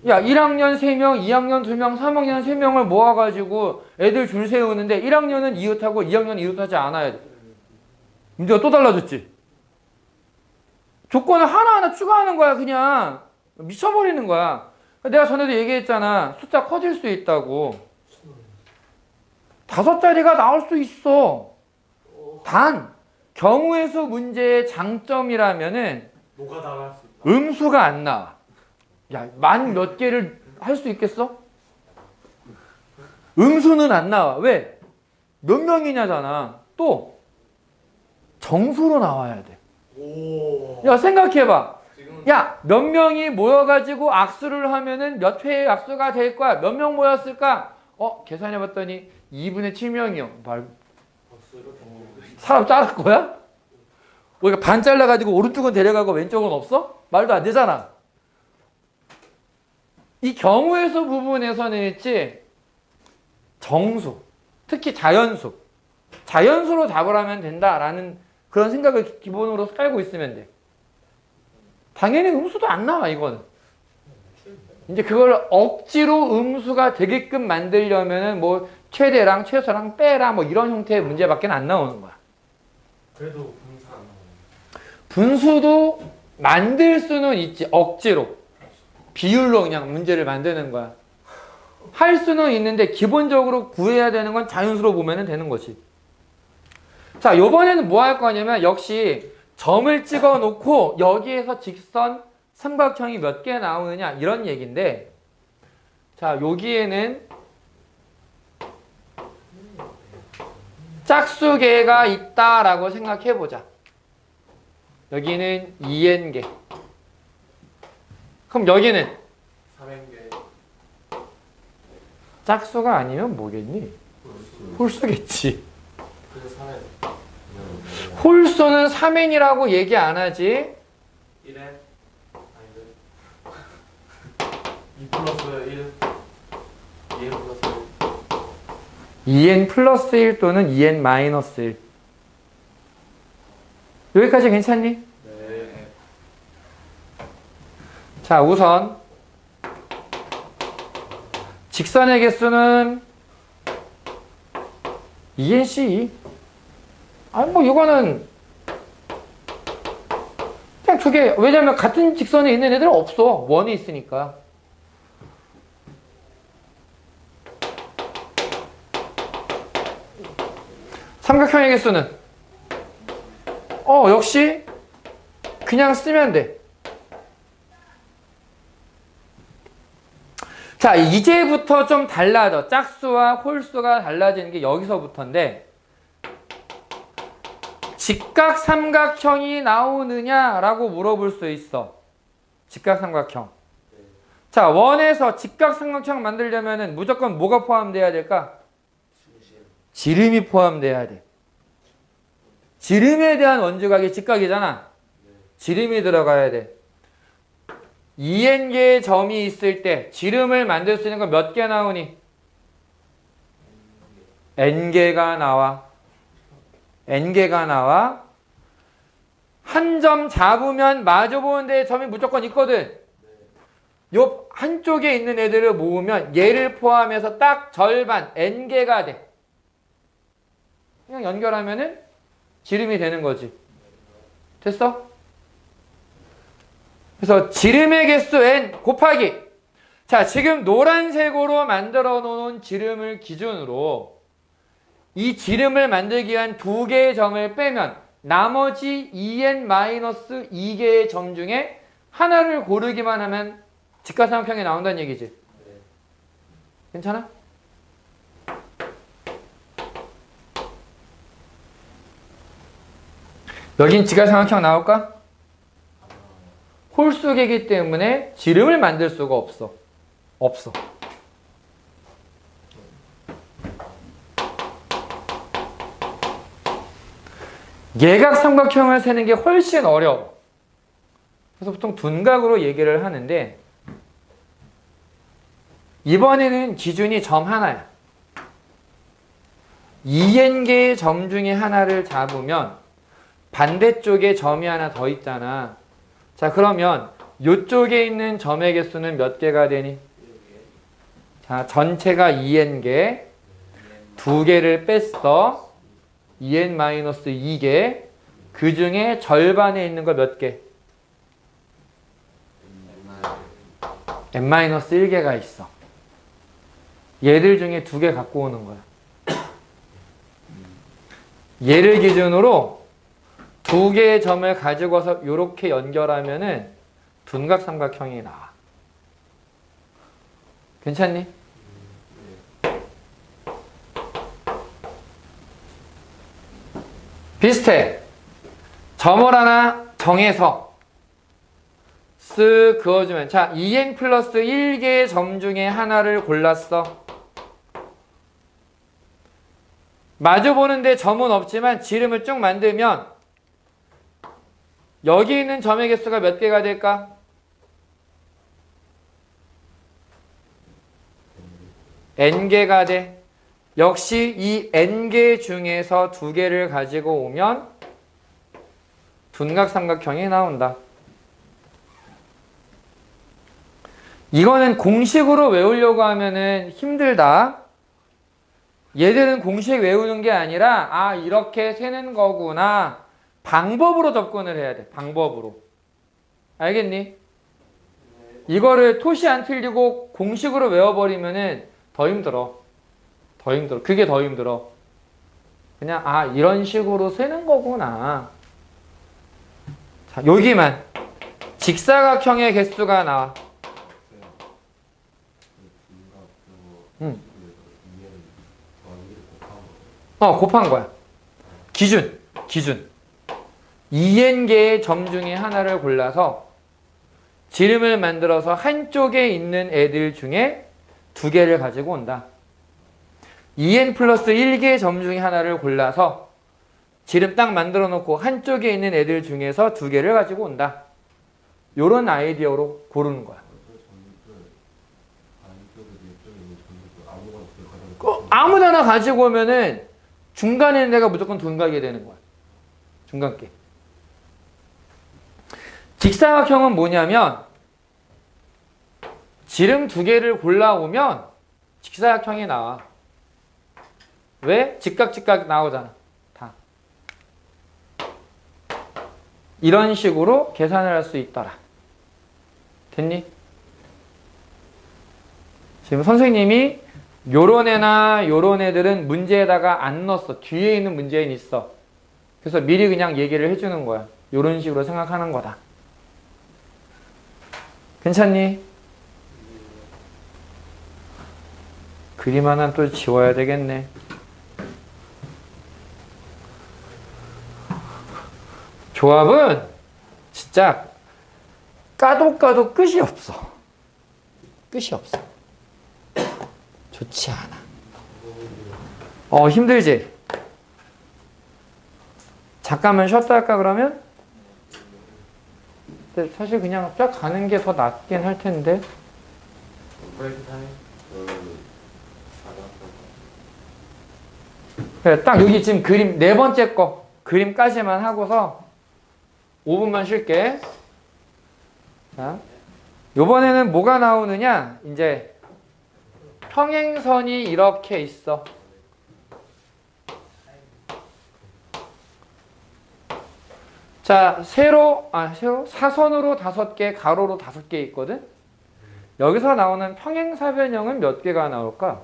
야 1학년 3명, 2학년 2명, 3학년 3명을 모아가지고 애들 줄 세우는데 1학년은 이웃하고 2학년은 이웃하지 않아야 돼. 문제가 또 달라졌지. 조건을 하나하나 추가하는 거야. 그냥 미쳐버리는 거야. 내가 전에도 얘기했잖아. 숫자 커질 수 있다고. 5자리가 나올 수 있어. 단 경우의 수 문제의 장점이라면은
노가다를 할 수 있다.
음수가 안 나와. 야, 만 몇 개를 할 수 있겠어? 음수는 안 나와. 왜? 몇 명이냐잖아. 또 정수로 나와야 돼.
오.
야, 생각해봐.
지금
야, 몇 명이 모여가지고 악수를 하면은 몇 회의 악수가 될 거야? 몇 명 모였을까? 계산해봤더니 2분의 7명이요.
버스를
사람 자를 거야? 우리가 반 잘라가지고 오른쪽은 데려가고 왼쪽은 없어? 말도 안 되잖아. 이 경우의 수 부분에서는 있지, 정수, 특히 자연수, 자연수로 답을 하면 된다라는 그런 생각을 기본으로 깔고 있으면 돼. 당연히 음수도 안 나와, 이거는. 이제 그걸 억지로 음수가 되게끔 만들려면은 뭐 최대랑 최소랑 빼라 뭐 이런 형태의 문제밖에 안 나오는 거야.
그래도 분사 안 나오네.
분수도 만들 수는 있지, 억지로. 비율로 그냥 문제를 만드는 거야. 할 수는 있는데 기본적으로 구해야 되는 건 자연수로 보면 되는 거지. 자, 요번에는 뭐 할 거냐면 역시 점을 찍어 놓고 여기에서 직선 삼각형이 몇 개 나오느냐 이런 얘기인데, 자, 여기에는 짝수개가 있다라고 생각해 보자. 여기는 2n개. 그럼 여기는
300개.
짝수가 아니면 뭐겠니? 홀수겠지.
그래서 3회.
홀수는 3n이라고 얘기 안 하지.
1엔 아닌데. 2 플러스 1. 2엔 플러스 1.
2n 플러스 1 또는 2n 마이너스 1. 여기까지 괜찮니?
네.
자, 우선 직선의 개수는 2nc. 아니 뭐 이거는 그냥 두 개. 왜냐면 같은 직선에 있는 애들은 없어. 원이 있으니까. 삼각형의 개수는 역시 그냥 쓰면 돼. 자, 이제부터 좀 달라져. 짝수와 홀수가 달라지는 게 여기서부터인데, 직각삼각형이 나오느냐라고 물어볼 수 있어. 직각삼각형. 자, 원에서 직각삼각형 만들려면은 무조건 뭐가 포함돼야 될까? 지름이 포함돼야 돼. 지름에 대한 원주각이 직각이잖아. 지름이 들어가야 돼. 2n개의 점이 있을 때 지름을 만들 수 있는 건 몇 개 나오니? n개가 나와. n개가 나와. 한 점 잡으면 마주보는 데에 점이 무조건 있거든. 요 한쪽에 있는 애들을 모으면 얘를 포함해서 딱 절반 n개가 돼. 그냥 연결하면은 지름이 되는 거지. 됐어? 그래서 지름의 개수 n 곱하기, 자, 지금 노란색으로 만들어 놓은 지름을 기준으로 이 지름을 만들기 위한 두 개의 점을 빼면 나머지 2n-2개의 점 중에 하나를 고르기만 하면 직각삼각형이 나온다는 얘기지. 괜찮아? 여긴 직각삼각형 나올까? 홀수계이기 때문에 지름을 만들 수가 없어. 없어. 예각삼각형을 세는 게 훨씬 어려워. 그래서 보통 둔각으로 얘기를 하는데, 이번에는 기준이 점 하나야. 2n개의 점 중에 하나를 잡으면 반대쪽에 점이 하나 더 있잖아. 자, 그러면 이쪽에 있는 점의 개수는 몇 개가 되니? 자, 전체가 2n개. 두 개를 뺐어. 2n-2개. 그 중에 절반에 있는 거 몇 개? n-1개가 있어. 얘들 중에 두 개 갖고 오는 거야. 얘를 기준으로 두 개의 점을 가지고서 이렇게 연결하면은 둔각삼각형이 나와. 괜찮니? 비슷해. 점을 하나 정해서 쓱 그어주면, 자, 2n 플러스 1개의 점 중에 하나를 골랐어. 마주보는데 점은 없지만 지름을 쭉 만들면 여기 있는 점의 개수가 몇 개가 될까? n개가 돼. 역시 이 n개 중에서 두 개를 가지고 오면 둔각삼각형이 나온다. 이거는 공식으로 외우려고 하면은 힘들다. 얘들은 공식 외우는 게 아니라 아 이렇게 세는 거구나. 방법으로 접근을 해야 돼. 방법으로. 알겠니? 이거를 토시 안 틀리고 공식으로 외워버리면은 더 힘들어. 더 힘들어. 그게 더 힘들어. 그냥 아 이런 식으로 세는 거구나. 자 여기만 직사각형의 개수가 나와. 곱한 거야. 기준. 2n개의 점 중에 하나를 골라서 지름을 만들어서 한쪽에 있는 애들 중에 두 개를 가지고 온다. 2n 플러스 1개의 점 중에 하나를 골라서 지름 딱 만들어 놓고 한쪽에 있는 애들 중에서 두 개를 가지고 온다. 요런 아이디어로 고르는 거야. 아무데나 가지고 오면은 중간에 있는 애가 무조건 둔각이 되는 거야. 중간계. 직사각형은 뭐냐면 지름 두 개를 골라오면 직사각형이 나와. 왜? 직각 나오잖아. 다. 이런 식으로 계산을 할 수 있더라. 됐니? 지금 선생님이 요런 애나 요런 애들은 문제에다가 안 넣었어. 뒤에 있는 문제엔 있어. 그래서 미리 그냥 얘기를 해주는 거야. 요런 식으로 생각하는 거다. 괜찮니? 그림 하나 또 지워야 되겠네. 조합은 진짜 까도 끝이 없어. 끝이 없어. 좋지 않아. 힘들지? 잠깐만 쉬었다 할까 그러면? 근데 사실 그냥 쫙 가는 게 더 낫긴 할 텐데.
브레이크 타임.
그래, 딱 여기 지금 그림 네 번째 거 그림까지만 하고서 5분만 쉴게. 자, 요번에는 뭐가 나오느냐? 이제 평행선이 이렇게 있어. 자, 사선으로 5개, 가로로 5개 있거든? 여기서 나오는 평행사변형은 몇 개가 나올까?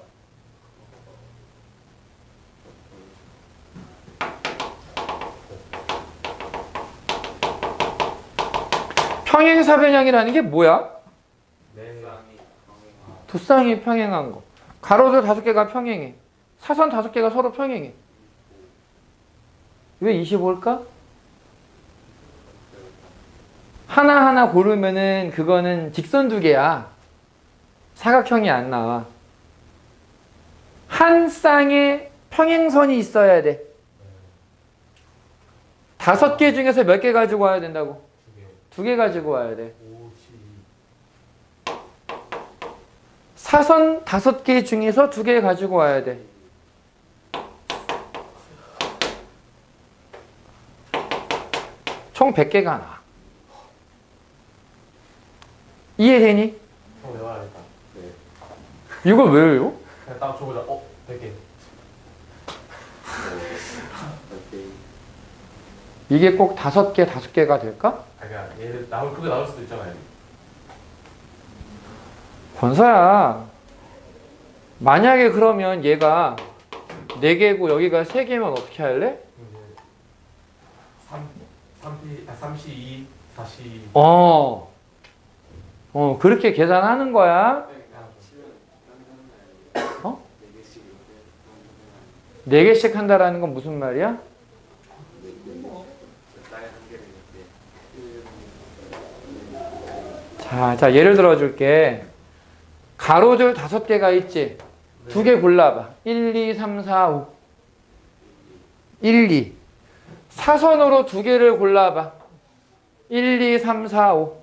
평행사변형이라는 게 뭐야? 두 쌍이 평행한 거. 가로도 5개가 평행해. 사선 5개가 서로 평행해. 왜 25일까? 하나하나 고르면은 그거는 직선 2개야. 사각형이 안 나와. 한 쌍에 평행선이 있어야 돼. 5개 중에서 몇 개 가지고 와야 된다고? 2개 가지고 와야 돼. 사선 5개 중에서 2개 가지고 와야 돼. 총 100개가 나와. 이해되니?
외워야겠다.
네. 이걸 왜 외워?
그냥 딱 줘보자. 100개.
이게 꼭 5개, 5개가 될까?
그러니까 얘를 크게 나올 수도 있잖아요.
권사야. 만약에 그러면 얘가 4개고 여기가 3개면 어떻게 할래?
3. 32, 42.
그렇게 계산하는 거야. 어? 4개씩 한다라는 건 무슨 말이야? 자, 예를 들어 줄게. 가로줄 5개가 있지. 2개 골라봐. 1, 2, 3, 4, 5. 1, 2. 사선으로 2개를 골라봐. 1, 2, 3, 4, 5.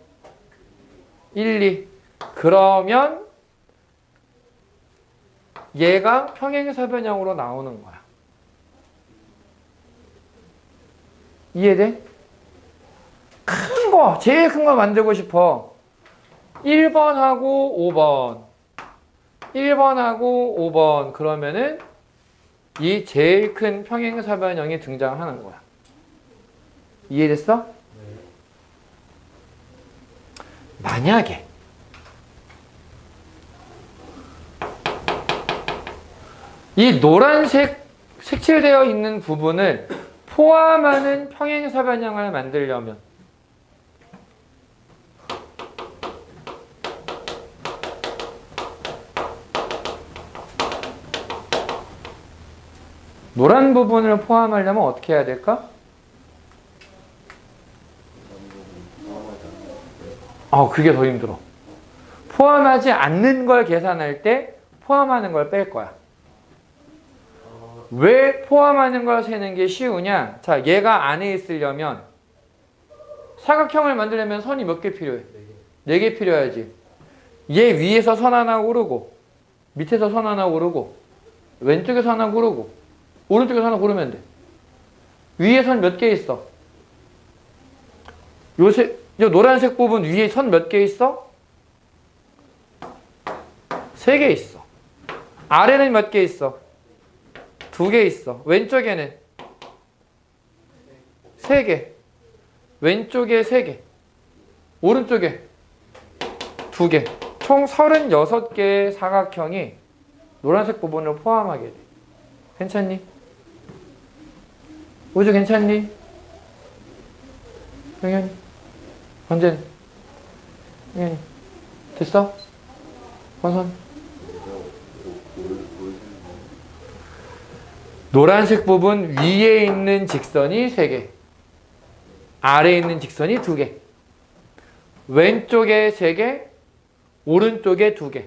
1, 2. 그러면 얘가 평행사변형으로 나오는 거야. 이해돼? 큰 거, 제일 큰 거 만들고 싶어. 1번하고 5번. 1번하고 5번. 그러면은 이 제일 큰 평행사변형이 등장하는 거야. 이해됐어? 만약에 이 노란색 색칠되어 있는 부분을 포함하는 평행사변형을 만들려면 노란 부분을 포함하려면 어떻게 해야 될까? 그게 더 힘들어. 포함하지 않는 걸 계산할 때 포함하는 걸 뺄 거야. 왜 포함하는 걸 세는 게 쉬우냐? 자, 얘가 안에 있으려면 사각형을 만들려면 선이 몇 개 필요해? 4개 필요하지. 얘 위에서 선 하나 오르고 밑에서 선 하나 오르고 왼쪽에서 하나 오르고 오른쪽에서 하나 고르면 돼. 위에 선 몇 개 있어? 요 노란색 부분 위에 선 몇 개 있어? 3개 있어. 아래는 몇 개 있어? 2개 있어. 왼쪽에는 3개. 왼쪽에 3개. 오른쪽에 2개. 총 36개의 사각형이 노란색 부분을 포함하게 돼. 괜찮니? 우주 괜찮니? 영현이? 완전 영현이 됐어? 원선? 노란색 부분 위에 있는 직선이 3개, 아래에 있는 직선이 2개, 왼쪽에 3개, 오른쪽에 2개.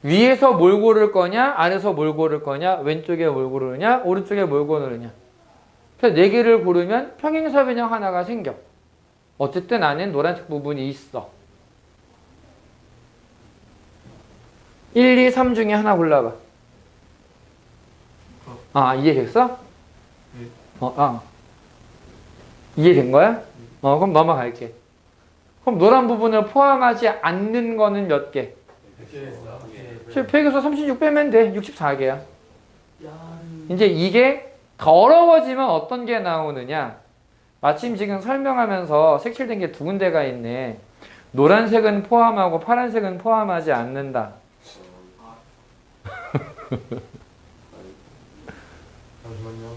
위에서 뭘 고를 거냐, 아래에서 뭘 고를 거냐, 왼쪽에 뭘 고르느냐, 오른쪽에 뭘 고르느냐. 그래서 4개를 고르면 평행사변형 하나가 생겨. 어쨌든 안엔 노란색 부분이 있어. 1, 2, 3 중에 하나 골라봐. 이해됐어? 이해된 거야? 그럼 넘어갈게. 그럼 노란 부분을 포함하지 않는 거는 몇 개? 100에서 36 빼면 돼. 64개야. 이제 이게 더 어려워지면 어떤 게 나오느냐? 마침 지금 설명하면서 색칠된 게 2군데가 있네. 노란색은 포함하고 파란색은 포함하지 않는다.
잠시만요.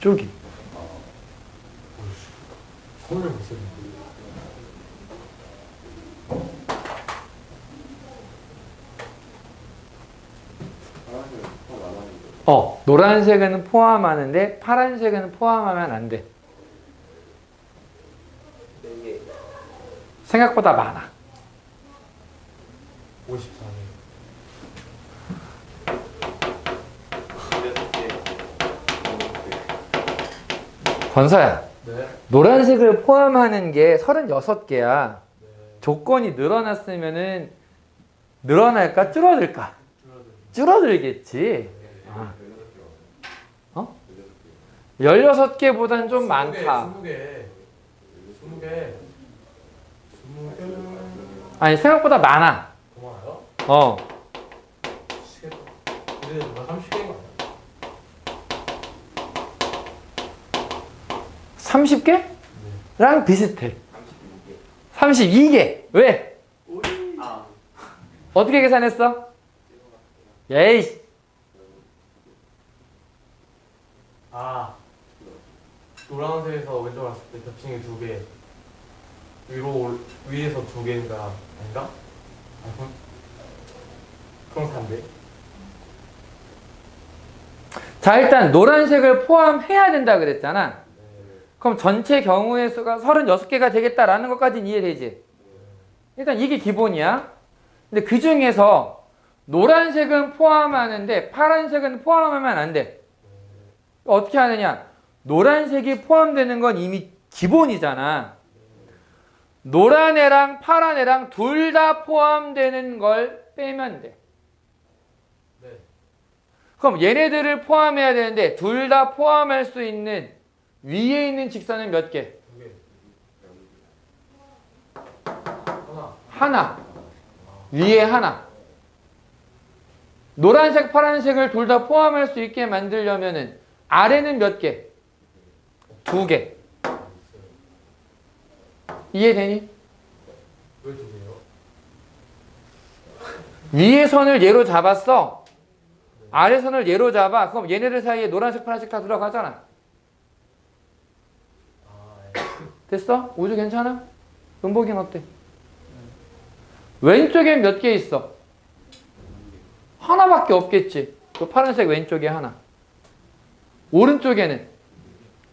저기.
손을 못 쓰네.
노란색은 포함하는데 파란색은 포함하면 안 돼. 생각보다 많아.
54네.
권서야,
네.
노란색을 포함하는 게 36개야.
네.
조건이 늘어났으면은 늘어날까 줄어들까? 줄어들겠지. 16개보단 좀 많다.
20개.
아니, 생각보다 많아.
더 많아요? 미치겠다. 근데 뭐 30개인 거 아니야?
30개랑 비슷해. 32개. 왜? 어떻게 계산했어? 에이,
아, 노란색에서 왼쪽으로 갔을 때 겹친 게 2개. 위에서 2개인가? 아닌가? 아, 그럼 3대.
자, 일단 노란색을 포함해야 된다 그랬잖아.
네.
그럼 전체 경우의 수가 36개가 되겠다라는 것까지는 이해되지? 일단 이게 기본이야. 근데 그 중에서 노란색은 포함하는데 파란색은 포함하면 안 돼. 어떻게 하느냐? 노란색이 포함되는 건 이미 기본이잖아. 노란 애랑 파란 애랑 둘 다 포함되는 걸 빼면 돼.
네.
그럼 얘네들을 포함해야 되는데 둘 다 포함할 수 있는 위에 있는 직선은 몇 개?
2개. 하나.
하나. 위에 하나. 노란색, 파란색을 둘 다 포함할 수 있게 만들려면은 아래는 몇 개? 2개. 이해되니?
왜 2개요?
위에 선을 얘로 잡았어. 아래 선을 얘로 잡아. 그럼 얘네들 사이에 노란색, 파란색 다 들어가잖아.
아, 예.
됐어? 우주 괜찮아? 은복이는 어때? 왼쪽엔 몇 개 있어? 하나밖에 없겠지. 그 파란색 왼쪽에 하나. 오른쪽에는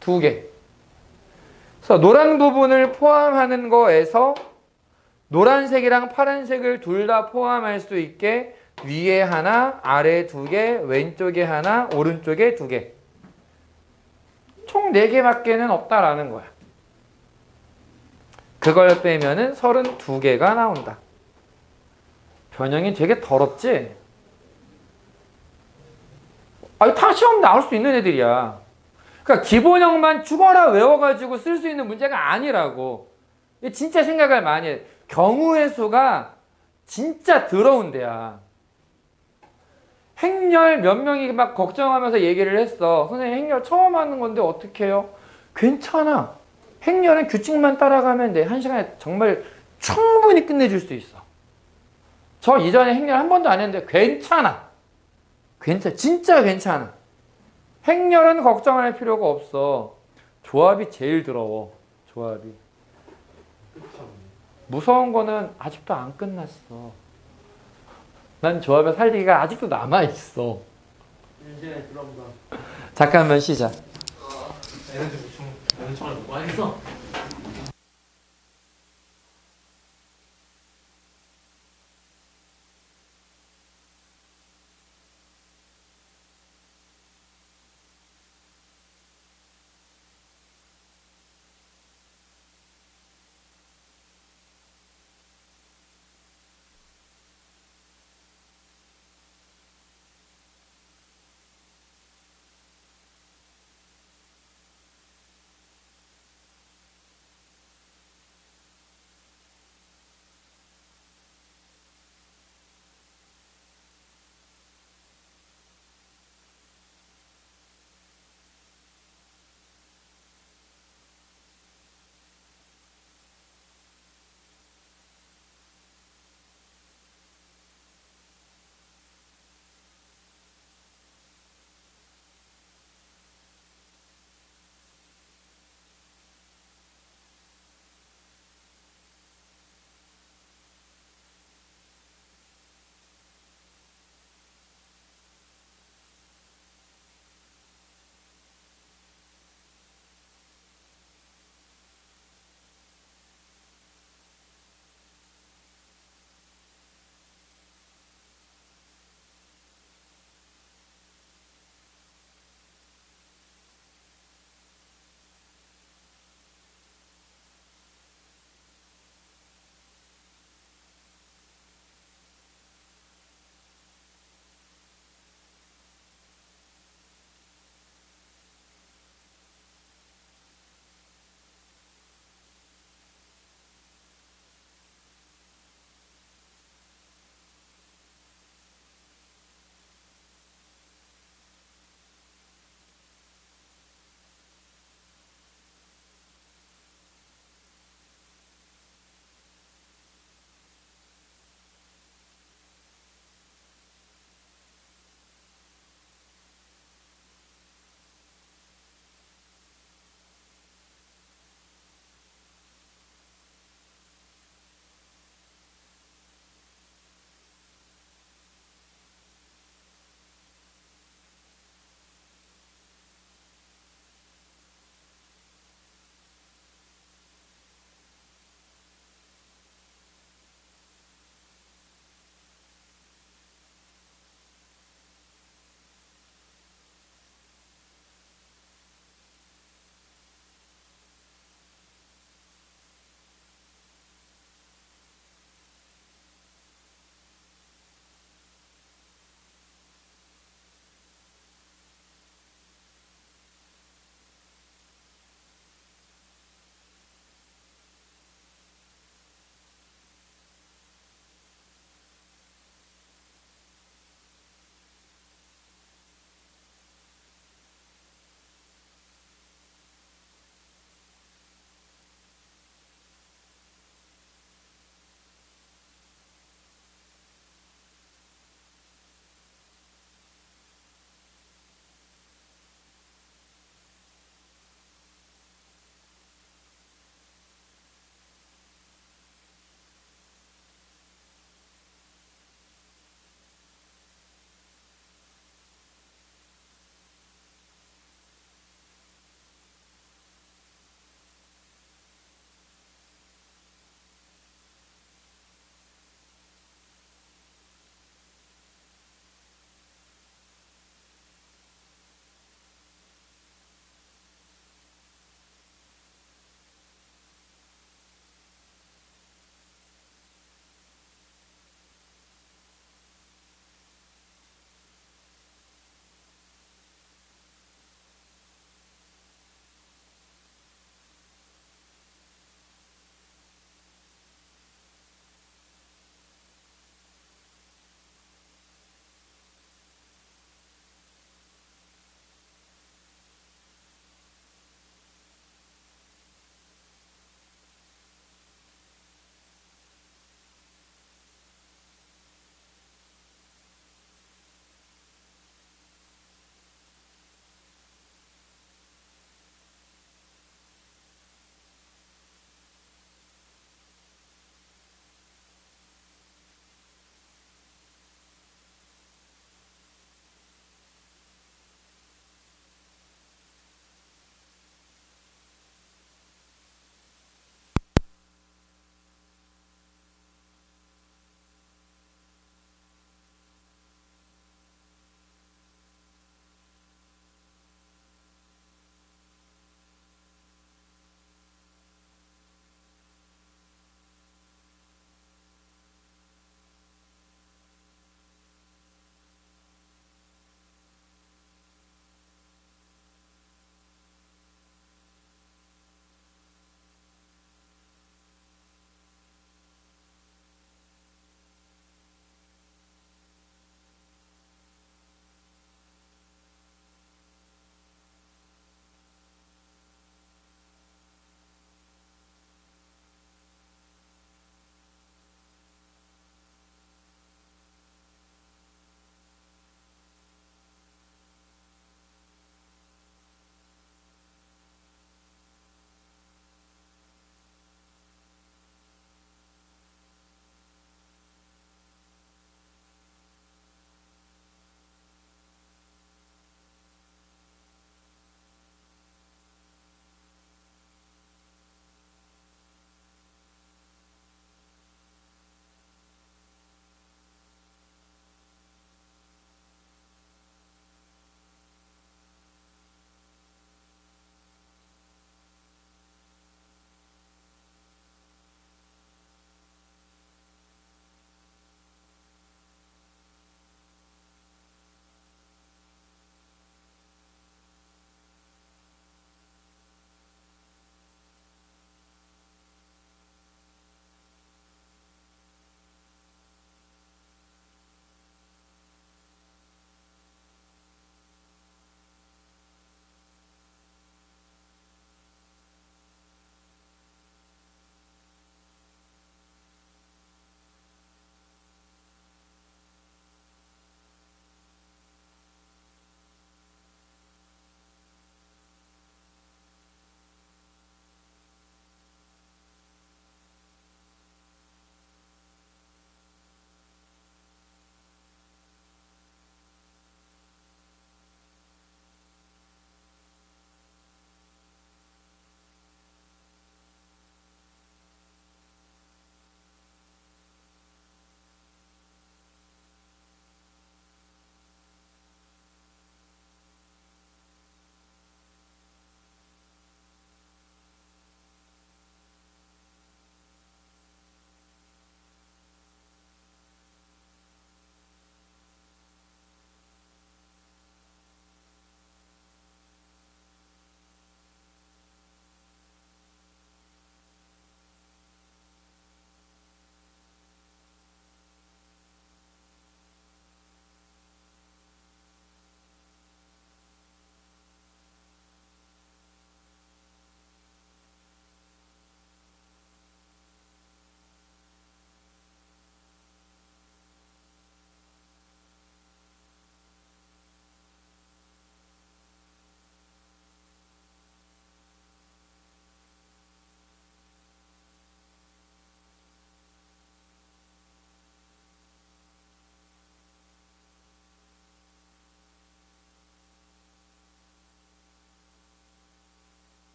2개. 그래서 노란 부분을 포함하는 거에서 노란색이랑 파란색을 둘 다 포함할 수 있게 위에 하나, 아래 2개, 왼쪽에 하나, 오른쪽에 2개. 총 4개밖에는 없다라는 거야. 그걸 빼면은 32개가 나온다. 변형이 되게 더럽지? 아니, 다 시험 나올 수 있는 애들이야. 그러니까 기본형만 죽어라 외워가지고 쓸 수 있는 문제가 아니라고. 진짜 생각을 많이 해. 경우의 수가 진짜 더러운 데야. 행렬 몇 명이 막 걱정하면서 얘기를 했어. 선생님 행렬 처음 하는 건데 어떻게 해요? 괜찮아. 행렬은 규칙만 따라가면 돼. 1시간에 정말 충분히 끝내줄 수 있어. 저 이전에 행렬 한 번도 안 했는데 괜찮아. 괜찮아. 진짜 괜찮아. 행렬은 걱정할 필요가 없어. 조합이 제일 더러워. 조합이.
끝이 없네.
무서운 거는 아직도 안 끝났어. 난 조합의 살리기가 아직도 남아있어.
이제 들어온다.
잠깐만 쉬자.
에너지 보충. 연습을 못 하겠어.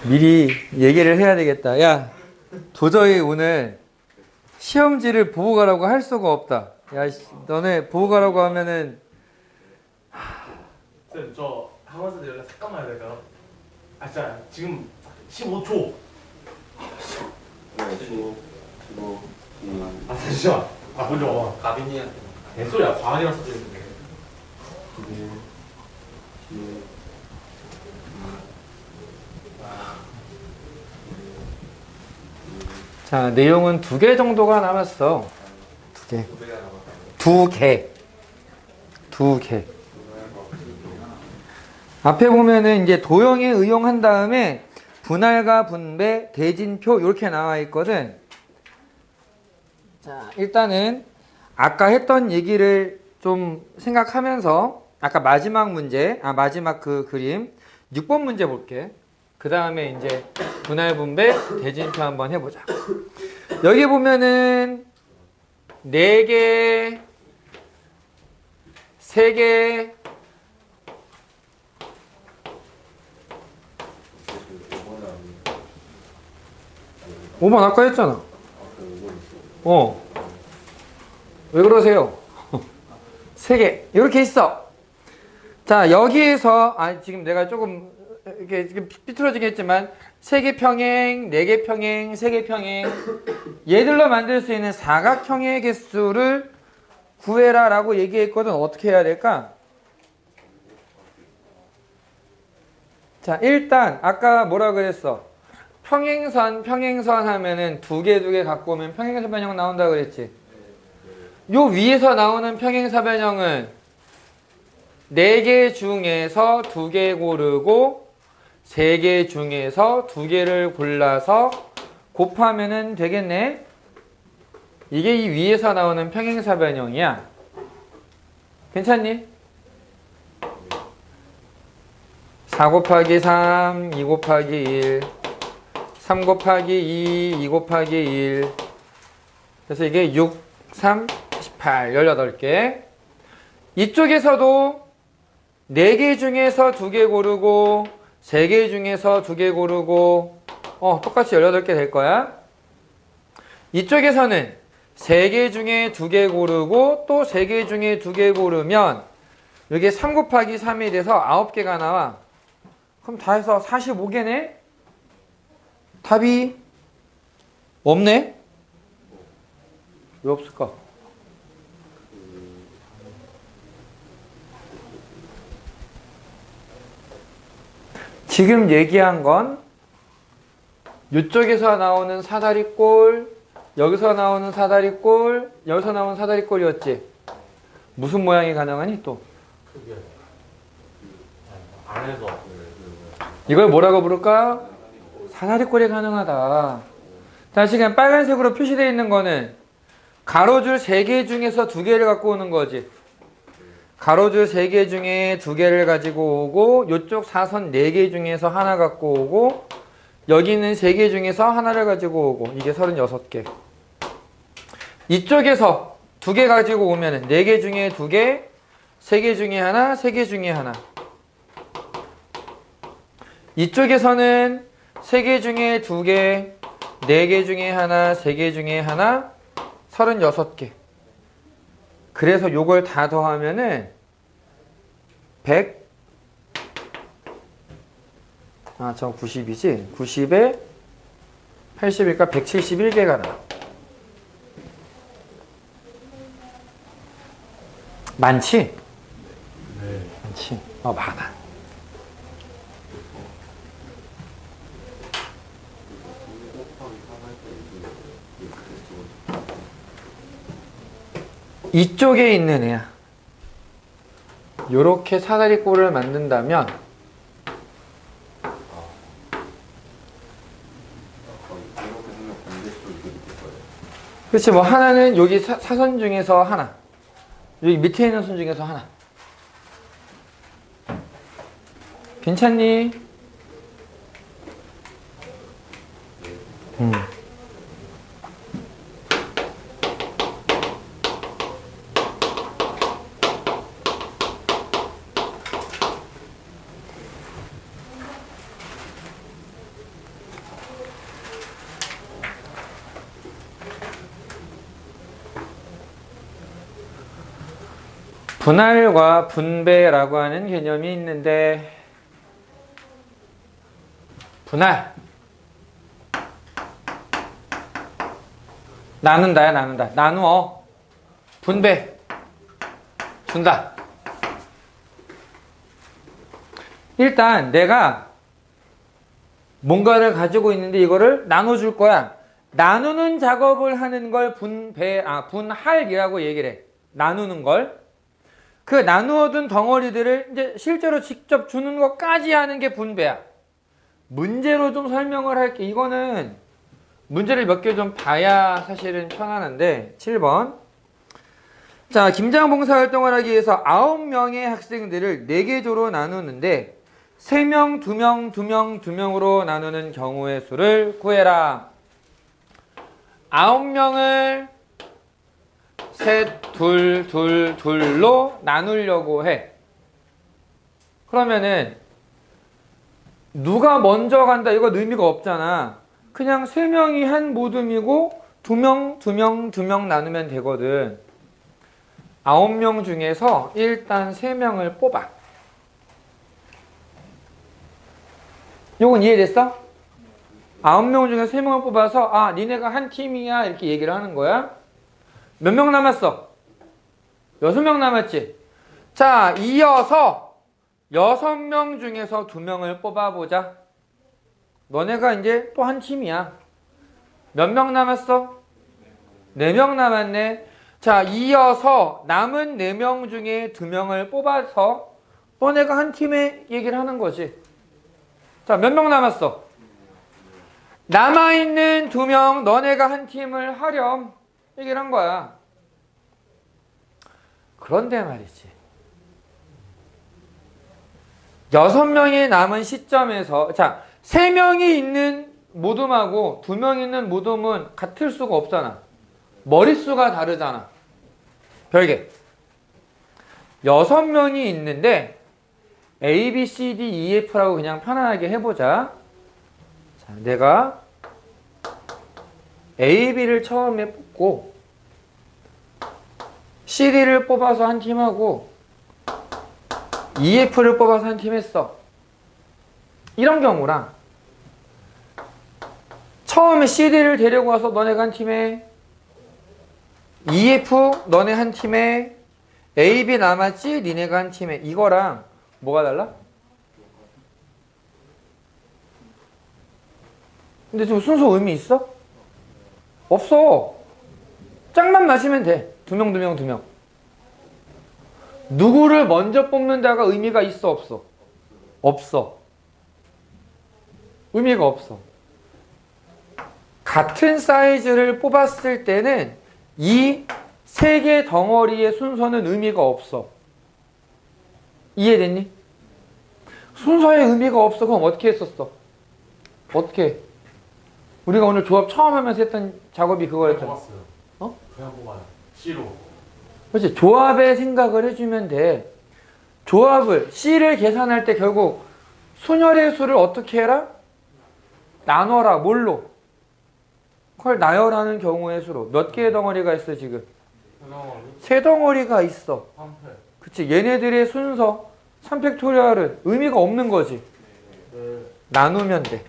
미리 얘기를 해야 되겠다. 야, 도저히 오늘 시험지를 보고 가라고 할 수가 없다. 야, 너네 보고 가라고 하면은
쌤, 저 학원생들 연락 잠깐만 해야 될까요? 아, 진짜 지금 15초.
네, 15, 2,
아, 잠시만. 아, 먼저 와봐.
가빈이한테.
개소리야. 과학이랑 써져 있는데.
11, 10,
자, 내용은 2개 정도가 남았어. 2개. 2개. 2개. 앞에 보면은 이제 도형에 의용한 다음에 분할과 분배, 대진표 이렇게 나와 있거든. 자, 일단은 아까 했던 얘기를 좀 생각하면서 아까 마지막 문제, 마지막 그 그림 6번 문제 볼게. 그 다음에 이제 분할 분배, 대진표 한번 해보자. 여기 보면은 4개, 3개, 5번 아까 했잖아. 왜 그러세요? 3개. 이렇게 있어. 자, 여기에서, 지금 내가 조금, 이렇게 삐뚤어지긴 했지만, 3개 평행, 4개 평행, 3개 평행. 얘들로 만들 수 있는 사각형의 개수를 구해라 라고 얘기했거든. 어떻게 해야 될까? 자, 일단, 아까 뭐라 그랬어? 평행선 하면은 2개 갖고 오면 평행사변형 나온다 그랬지. 요 위에서 나오는 평행사변형은 4개 중에서 2개 고르고 3개 중에서 2개를 골라서 곱하면은 되겠네. 이게 이 위에서 나오는 평행사변형이야. 괜찮니? 4 곱하기 3, 2 곱하기 1, 3 곱하기 2, 2 곱하기 1. 그래서 이게 6, 3, 18, 18개. 이쪽에서도 4개 중에서 2개 고르고 3개 중에서 2개 고르고 똑같이 18개 될 거야. 이쪽에서는 3개 중에 2개 고르고 또 3개 중에 2개 고르면 이게 3 곱하기 3이 돼서 9개가 나와. 그럼 다 해서 45개네? 답이 없네? 왜 없을까? 지금 얘기한 건 이쪽에서 나오는 사다리꼴, 여기서 나오는 사다리꼴, 여기서 나오는 사다리꼴이었지. 무슨 모양이 가능하니 또?
그게 안에서
이걸 뭐라고 부를까? 사다리꼴이 가능하다. 자, 지금 빨간색으로 표시되어 있는 거는 가로줄 3개 중에서 2개를 갖고 오는 거지. 가로줄 3개 중에 2개를 가지고 오고 이쪽 사선 4개 중에서 하나 갖고 오고 여기 있는 3개 중에서 하나를 가지고 오고 이게 36개. 이쪽에서 2개 가지고 오면 4개 중에 2개, 3개 중에 하나, 3개 중에 하나. 이쪽에서는 3개 중에 2개, 4개 중에 하나, 3개 중에 하나, 36개. 그래서 요걸 다 더하면은 100, 저 90이지? 90에 80이니까 171개가 나와. 많지?
네.
많지? 많아. 이쪽에 있는 애야. 요렇게 사다리꼴을 만든다면 그렇지. 뭐 하나는 여기 사선 중에서 하나, 여기 밑에 있는 선 중에서 하나. 괜찮니? 분할과 분배라고 하는 개념이 있는데, 분할 나눈다야, 나눈다. 나누어. 분배 준다. 일단 내가 뭔가를 가지고 있는데 이거를 나눠줄 거야. 나누는 작업을 하는 걸 분할이라고 얘기를 해. 나누는 걸. 그 나누어둔 덩어리들을 이제 실제로 직접 주는 것까지 하는 게 분배야. 문제로 좀 설명을 할게. 이거는 문제를 몇 개 좀 봐야 사실은 편안한데, 7번. 자, 김장 봉사활동을 하기 위해서 9명의 학생들을 4개 조로 나누는데 3명, 2명, 2명, 2명으로 나누는 경우의 수를 구해라. 9명을 셋, 둘, 둘, 둘로 나누려고 해. 그러면은 누가 먼저 간다 이건 의미가 없잖아. 그냥 3명이 한 모둠이고 2명, 2명, 2명 나누면 되거든. 9명 중에서 일단 3명을 뽑아. 요건 이해됐어? 9명 중에 3명을 뽑아서 니네가 한 팀이야 이렇게 얘기를 하는 거야. 몇 명 남았어? 6명 남았지? 자, 이어서 6명 중에서 2명을 뽑아보자. 너네가 이제 또 한 팀이야. 몇 명 남았어? 4명 남았네. 자, 이어서 남은 4명 중에 2명을 뽑아서 너네가 한 팀에 얘기를 하는 거지. 자, 몇 명 남았어? 남아있는 2명 너네가 한 팀을 하렴 얘기를 한 거야. 그런데 말이지, 6명이 남은 시점에서, 자, 3명이 있는 모둠하고 2명 있는 모둠은 같을 수가 없잖아. 머릿수가 다르잖아. 별개. 6명이 있는데 A, B, C, D, E, F라고 그냥 편안하게 해보자. 자, 내가 A, B를 처음에 뽑고 C, D를 뽑아서 한 팀하고 E, F를 뽑아서 한 팀 했어. 이런 경우랑 처음에 C, D를 데리고 와서 너네가 한 팀에 E, F 너네 한 팀에 A, B 남았지? 니네가 한 팀에, 이거랑 뭐가 달라? 근데 지금 순서 의미 있어? 없어. 짝만 마시면 돼. 2명, 2명, 2명. 누구를 먼저 뽑는다가 의미가 있어, 없어? 없어. 의미가 없어. 같은 사이즈를 뽑았을 때는 이 3개 덩어리의 순서는 의미가 없어. 이해됐니? 순서에 의미가 없어. 그럼 어떻게 했었어? 어떻게 해? 우리가 오늘 조합 처음 하면서 했던 작업이 그거였잖아.
뽑았어요.
어?
그냥 뽑아요. C로.
그렇지. 조합의 생각을 해주면 돼. 조합을, C를 계산할 때 결국 순열의 수를 어떻게 해라? 나눠라. 뭘로? 그걸 나열하는 경우의 수로. 몇 개의 덩어리가 있어 지금? 3덩어리가 있어.
3패.
그치. 얘네들의 순서 3팩토리얼은 의미가 없는 거지.
네.
나누면 돼.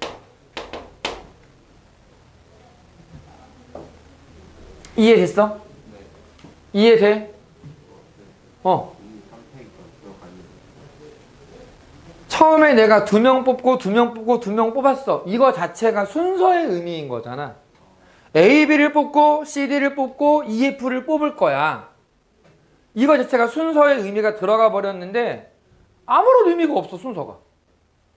이해됐어? 이해돼? 처음에 내가 2명 뽑고 2명 뽑고 2명 뽑았어. 이거 자체가 순서의 의미인 거잖아. A, B를 뽑고 C, D를 뽑고 E, F를 뽑을 거야. 이거 자체가 순서의 의미가 들어가 버렸는데 아무런 의미가 없어, 순서가.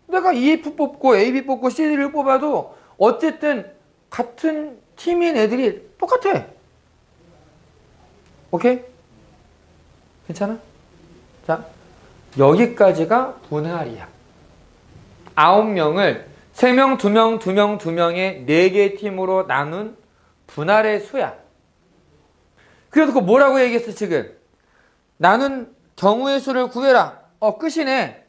내가 E, F 뽑고 A, B 뽑고 C, D를 뽑아도 어쨌든 같은 팀인 애들이 똑같아. 오케이? 괜찮아? 자, 여기까지가 분할이야. 9명을 3명, 2명, 2명, 2명의 4개 팀으로 나눈 분할의 수야. 그래서 그 뭐라고 얘기했어 지금? 나눈 경우의 수를 구해라. 끝이네.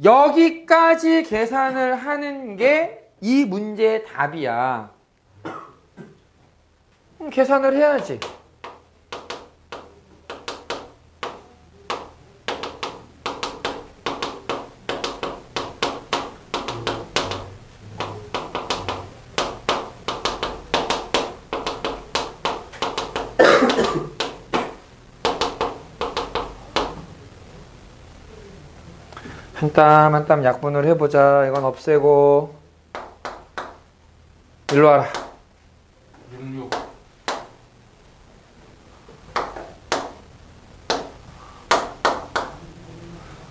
여기까지 계산을 하는 게 이 문제의 답이야. 그럼 계산을 해야지. 한 땀 한 땀 약분을 해보자. 이건 없애고. 일로 와라.
66.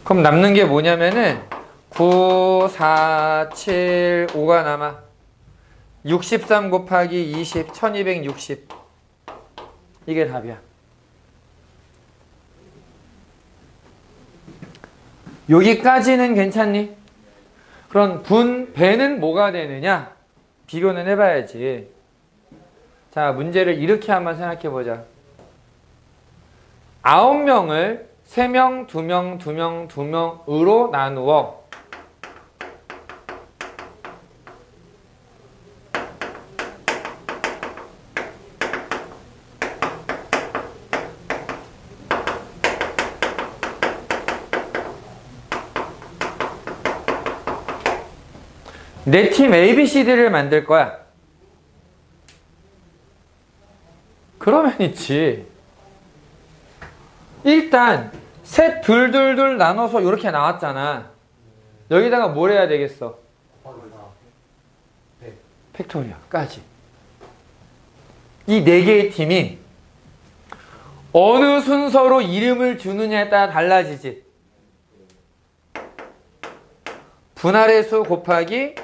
그럼 남는 게 뭐냐면은 9, 4, 7, 5가 남아. 63 곱하기 20, 1260. 이게 답이야. 여기까지는 괜찮니? 그럼 분, 배는 뭐가 되느냐? 비교는 해봐야지. 자, 문제를 이렇게 한번 생각해보자. 9명을 3명, 2명, 2명, 2명으로 나누어 내 팀 ABCD를 만들 거야. 그러면 있지. 일단 셋, 둘, 둘, 둘 나눠서 이렇게 나왔잖아. 여기다가 뭘 해야 되겠어? 팩토리얼까지. 이 네 개의 팀이 어느 순서로 이름을 주느냐에 따라 달라지지. 분할의 수 곱하기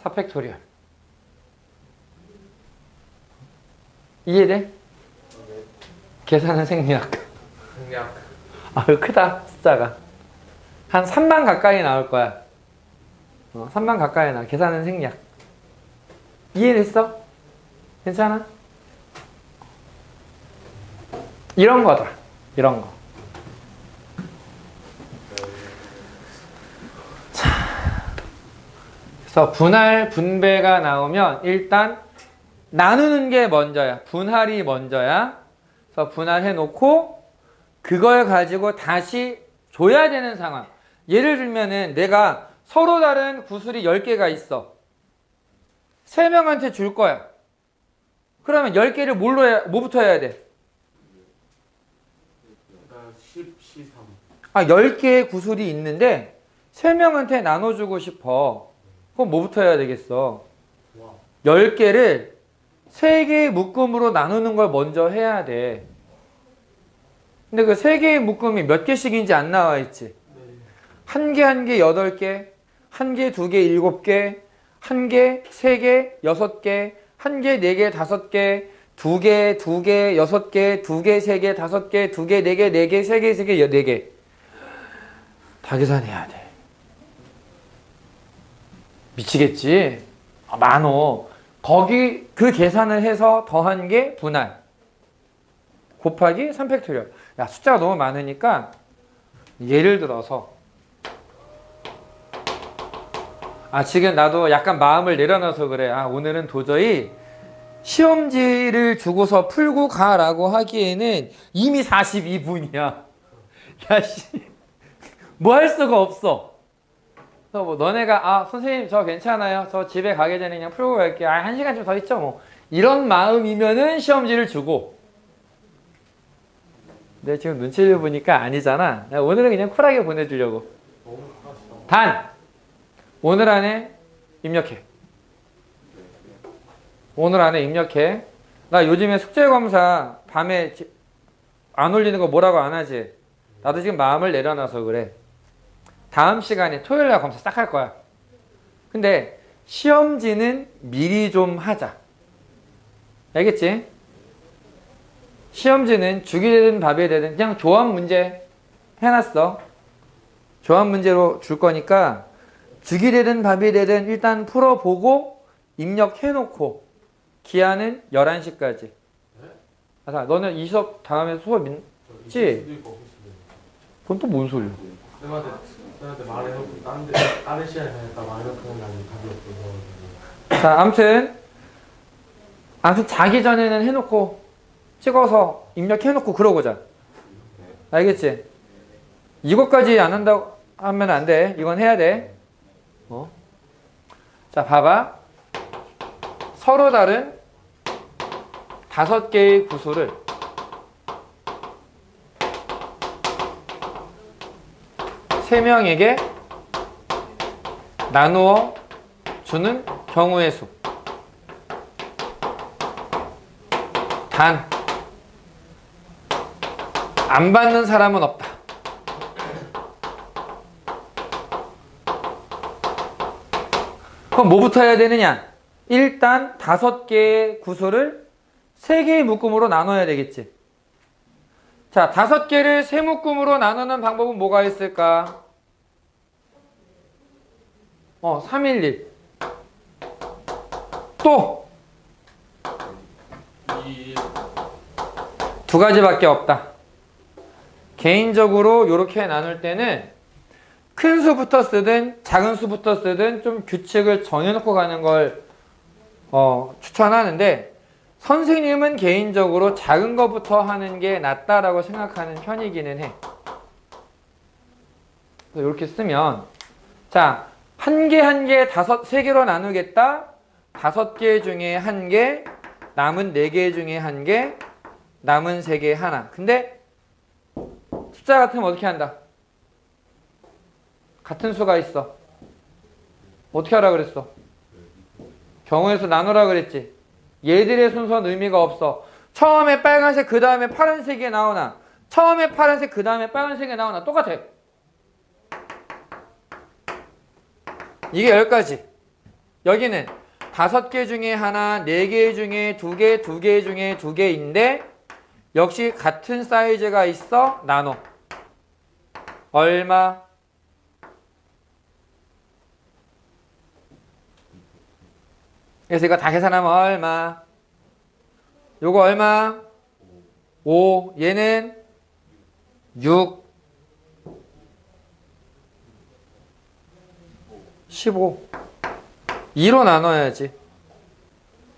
4팩토리얼. 이해돼? 계산은 생략.
생략.
아, 크다 숫자가. 한 3만 가까이 나올 거야. 3만 가까이 나와. 계산은 생략. 이해됐어? 괜찮아? 이런 거다. 이런 거. 자, 그래서 분할, 분배가 나오면 일단 나누는 게 먼저야. 분할이 먼저야. 그래서 분할해 놓고 그걸 가지고 다시 줘야 되는 상황. 예를 들면은 내가 서로 다른 구슬이 10개가 있어. 3명한테 줄 거야. 그러면 10개를 뭐부터 해야 돼?
그러니까 10, 13.
아, 10개의 구슬이 있는데 3명한테 나눠주고 싶어. 그럼 뭐부터 해야 되겠어?
와.
10개를 3개의 묶음으로 나누는 걸 먼저 해야 돼. 근데 그 3개의 묶음이 몇 개씩인지 안 나와 있지?
네.
한 개, 한 개, 8개, 한 개, 2개, 7개, 한 개, 3개, 6개, 한 개, 4개, 5개, 2개, 2개, 6개, 2개, 3개, 5개, 2개, 4개, 4개, 3개, 3개, 4개. 다 계산해야 돼. 미치겠지? 아, 많어. 거기 그 계산을 해서 더한 게 분할. 곱하기 3팩토리얼. 야, 숫자가 너무 많으니까 예를 들어서 지금 나도 약간 마음을 내려놔서 그래. 오늘은 도저히 시험지를 주고서 풀고 가라고 하기에는 이미 42분이야. 야, 씨. 뭐 할 수가 없어. 그래서 뭐 너네가 선생님 저 괜찮아요. 저 집에 가기 전에 그냥 풀고 갈게요. 1시간 좀 더 있죠 뭐. 이런 마음이면은 시험지를 주고. 근데 지금 눈치를 보니까 아니잖아. 오늘은 그냥 쿨하게 보내주려고.
너무 하시다.
단! 오늘 안에 입력해. 오늘 안에 입력해. 나 요즘에 숙제검사 밤에 안 올리는 거 뭐라고 안 하지? 나도 지금 마음을 내려놔서 그래. 다음 시간에 토요일날 검사 싹 할 거야. 근데 시험지는 미리 좀 하자. 알겠지? 시험지는 죽이 되든 밥이 되든 그냥 조합 문제 해놨어. 조합 문제로 줄 거니까 죽이 되든 밥이 되든 일단 풀어보고 입력해놓고 기한은 11시까지. 너는 이 수업 다음에 수업 있지? 그건 또 뭔 소리야?
쌤한테 말해놓고 다른 시간에 가니까 말해놓고 하는 답이 없어서.
자, 아무튼 자기 전에는 해놓고 찍어서 입력해놓고 그러고자. 알겠지? 이것까지 안 한다고 하면 안 돼. 이건 해야 돼. 자, 봐봐. 서로 다른 5개의 구슬을 3명에게 나누어 주는 경우의 수. 단, 안 받는 사람은 없다. 그럼 뭐부터 해야 되느냐? 일단 5개의 구소를 3개의 묶음으로 나눠야 되겠지. 자, 5개를 3묶음으로 나누는 방법은 뭐가 있을까? 311. 또! 2가지밖에 없다. 개인적으로 이렇게 나눌 때는 큰 수부터 쓰든 작은 수부터 쓰든 좀 규칙을 정해놓고 가는 걸 추천하는데, 선생님은 개인적으로 작은 것부터 하는 게 낫다라고 생각하는 편이기는 해. 이렇게 쓰면, 자, 한 개, 3개로 나누겠다. 5개 중에 1개, 남은 4개 중에 1개, 남은 3개 하나. 근데 숫자 같으면 어떻게 한다? 같은 수가 있어. 어떻게 하라 그랬어? 경우의 수 나누라 그랬지. 얘들의 순서는 의미가 없어. 처음에 빨간색 그 다음에 파란색이 나오나, 처음에 파란색 그 다음에 빨간색이 나오나 똑같아. 이게 10가지. 여기는 5개 중에 하나, 4개 중에 2개, 2개 중에 2개인데 역시 같은 사이즈가 있어. 나눠. 얼마? 그래서 이거 다 계산하면 얼마? 요거 얼마? 5. 얘는 6. 15. 2로 나눠야지.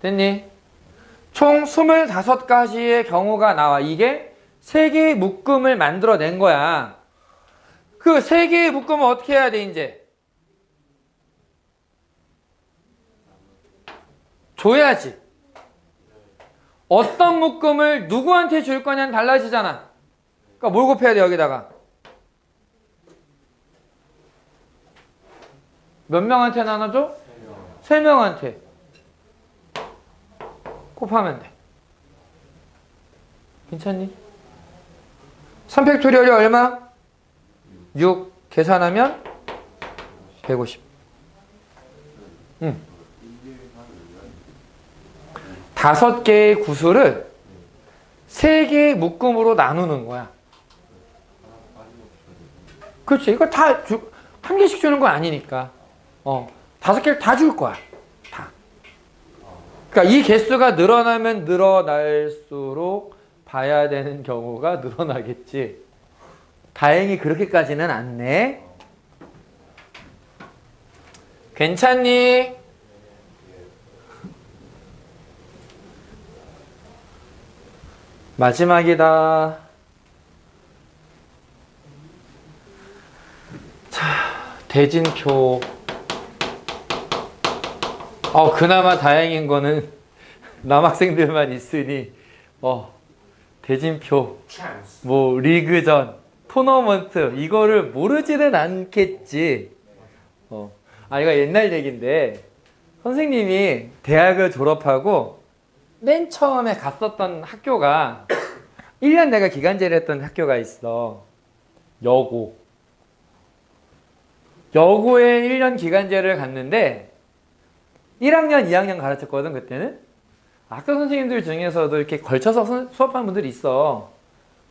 됐니? 총 25가지의 경우가 나와. 이게 3개의 묶음을 만들어낸 거야. 그 3개의 묶음을 어떻게 해야 돼, 이제? 줘야지. 어떤 묶음을 누구한테 줄 거냐는 달라지잖아. 그러니까 뭘 곱해야 돼, 여기다가? 몇 명한테 나눠줘? 3명한테. 곱하면 돼. 괜찮니? 3팩토리얼이 얼마? 6. 계산하면 150. 5개의 구수를 3개의 묶음으로 나누는 거야. 그렇지. 이거 다 한 개씩 주는 거 아니니까. 5개를 다 줄 거야. 다. 그러니까 이 개수가 늘어나면 늘어날수록 봐야 되는 경우가 늘어나겠지. 다행히 그렇게까지는 않네. 괜찮니? 마지막이다. 자, 대진표. 그나마 다행인 거는 남학생들만 있으니 대진표, 뭐 리그전, 토너먼트 이거를 모르지는 않겠지. 이거 옛날 얘기인데 선생님이 대학을 졸업하고 맨 처음에 갔었던 학교가 1년 내가 기간제를 했던 학교가 있어. 여고에 1년 기간제를 갔는데 1학년, 2학년 가르쳤거든. 그때는 학교 선생님들 중에서도 이렇게 걸쳐서 수업하는 분들이 있어.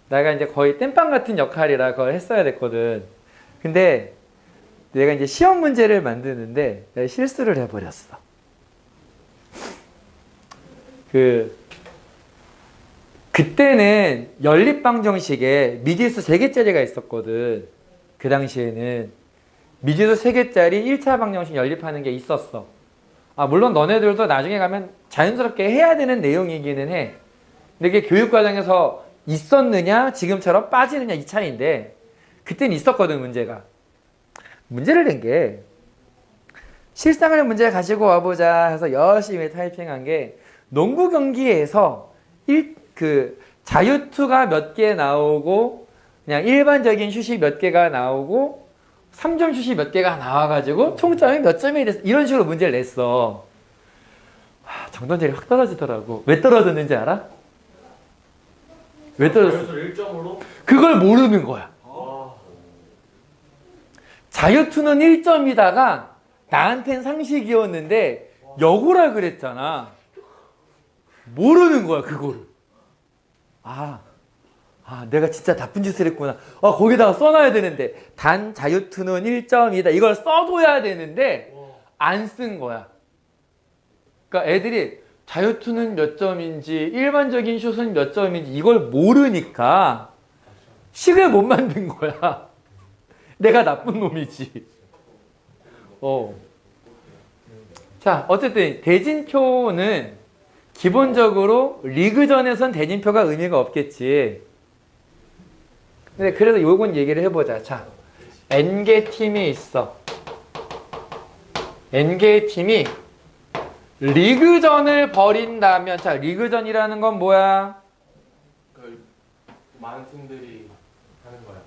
내가 이제 거의 땜빵 같은 역할이라 그걸 했어야 됐거든. 근데 내가 이제 시험 문제를 만드는데 내가 실수를 해버렸어. 그때는 연립방정식에 미지수 3개짜리가 있었거든. 그 당시에는 미지수 3개짜리 1차 방정식 연립하는 게 있었어. 물론 너네들도 나중에 가면 자연스럽게 해야 되는 내용이기는 해. 근데 그게 교육과정에서 있었느냐 지금처럼 빠지느냐 이 차이인데 그때는 있었거든. 문제를 낸 게 실상을 문제 가지고 와보자 해서 열심히 타이핑한 게 농구 경기에서 자유투가 몇 개 나오고 그냥 일반적인 슛이 몇 개가 나오고 3점 슛이 몇 개가 나와가지고 총점이 몇 점이 됐어. 이런 식으로 문제를 냈어. 정던젤이 확 떨어지더라고. 왜 떨어졌는지 알아? 왜 떨어졌어?
자유투를 1점으로?
그걸 모르는 거야.
와.
자유투는 1점이다가 나한텐 상식이었는데 역오라 그랬잖아. 모르는 거야 그거를. 내가 진짜 나쁜 짓을 했구나. 거기다가 써놔야 되는데 단 자유투는 1점이다. 이걸 써줘야 되는데 안 쓴 거야. 그러니까 애들이 자유투는 몇 점인지 일반적인 슛은 몇 점인지 이걸 모르니까 식을 못 만든 거야. 내가 나쁜 놈이지. 자, 어쨌든 대진표는 기본적으로 리그전에선 대진표가 의미가 없겠지. 근데 그래도 요건 얘기를 해보자. 자, N개 팀이 있어. N개 팀이 리그전을 벌인다면, 자, 리그전이라는 건 뭐야?
많은 팀들이 하는 거야.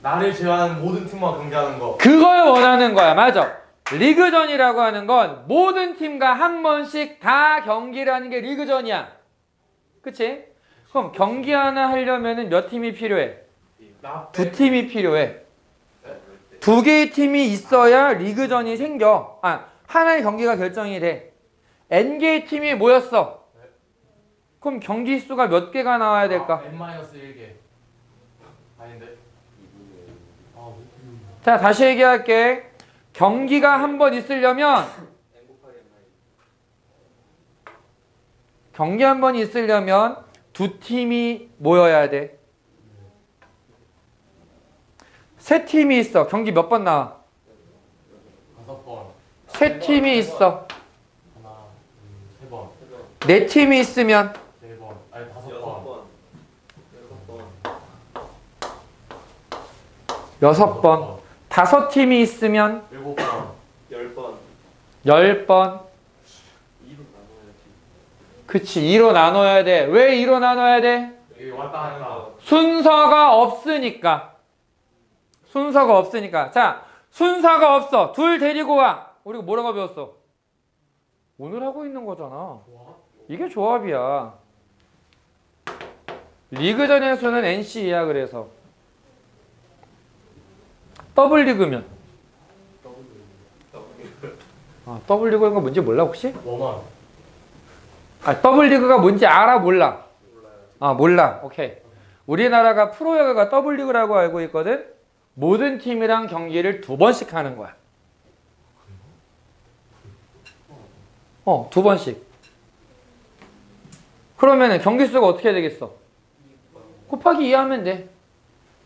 나를 제외하는 모든 팀과 경기하는 거.
그걸 원하는 거야. 맞아. 리그전이라고 하는 건 모든 팀과 한 번씩 다 경기를 하는 게 리그전이야. 그치? 그럼 경기 하나 하려면 몇 팀이 필요해? 두 팀이 필요해. 두 개의 팀이 있어야 리그전이 생겨. 하나의 경기가 결정이 돼. N개의 팀이 모였어. 그럼 경기 수가 몇 개가 나와야 될까?
N-1개. 아닌데?
자, 다시 얘기할게. 경기가 한 번 있으려면 경기 한 번 있으려면 두 팀이 모여야 돼. 세 팀이 있어. 경기 몇 번 나와?
5번.
세 팀이 있어.
하나, 3번.
네 팀이 있으면
4번. 아니 5번.
6번. 다섯 팀이 있으면
7번.
10번.
10번.
2로 나눠야지.
그치, 2로 나눠야 돼. 왜 2로 나눠야 돼?
여기 왔다 갔다.
순서가 없으니까. 순서가 없으니까. 자, 순서가 없어. 둘 데리고 와. 우리가 뭐라고 배웠어? 오늘 하고 있는 거잖아. 이게 조합이야. 리그전에서는 NC이야. 그래서 더블 리그면 더블 리그가 뭔지 몰라 혹시?
원원.
더블 리그가 뭔지 알아 몰라? 몰라. 오케이. 우리나라가 프로야구가 더블 리그라고 알고 있거든. 모든 팀이랑 경기를 2번씩 하는 거야. 2번씩. 그러면은 경기 수가 어떻게 되겠어? 곱하기 2 하면 돼.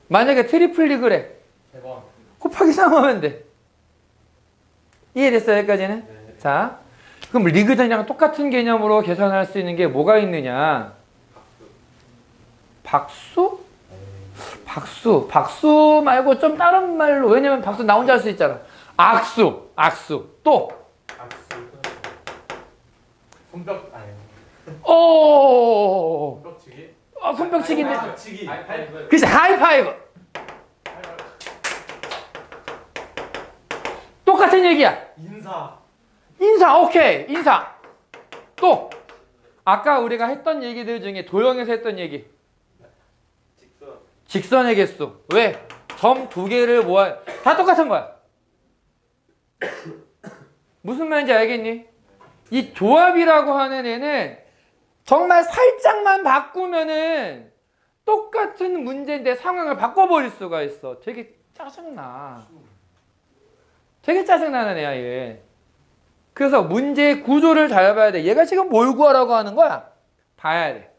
만약에 트리플 리그래.
3번.
곱하기 3 하면 돼. 이해됐어요? 여기까지는?
네.
자, 그럼 리그전이랑 똑같은 개념으로 계산할 수 있는 게 뭐가 있느냐? 박수? 박수 말고 좀 다른 말로. 왜냐면 박수 나 혼자 할 수 있잖아. 악수. 또.
악수. 손뼉 아니.
오.
손뼉치기.
손뼉치기인데.
손뼉치기.
그치, 하이파이브. 똑같은 얘기야.
인사.
오케이. 인사. 또. 아까 우리가 했던 얘기들 중에 도형에서 했던 얘기. 직선의 개수. 왜? 점 2개를 모아. 다 똑같은 거야. 무슨 말인지 알겠니? 이 조합이라고 하는 애는 정말 살짝만 바꾸면은 똑같은 문제인데 상황을 바꿔버릴 수가 있어. 되게 짜증나. 되게 짜증나는 애야 얘. 그래서 문제의 구조를 잘 봐야 돼. 얘가 지금 뭘 구하라고 하는 거야? 봐야 돼.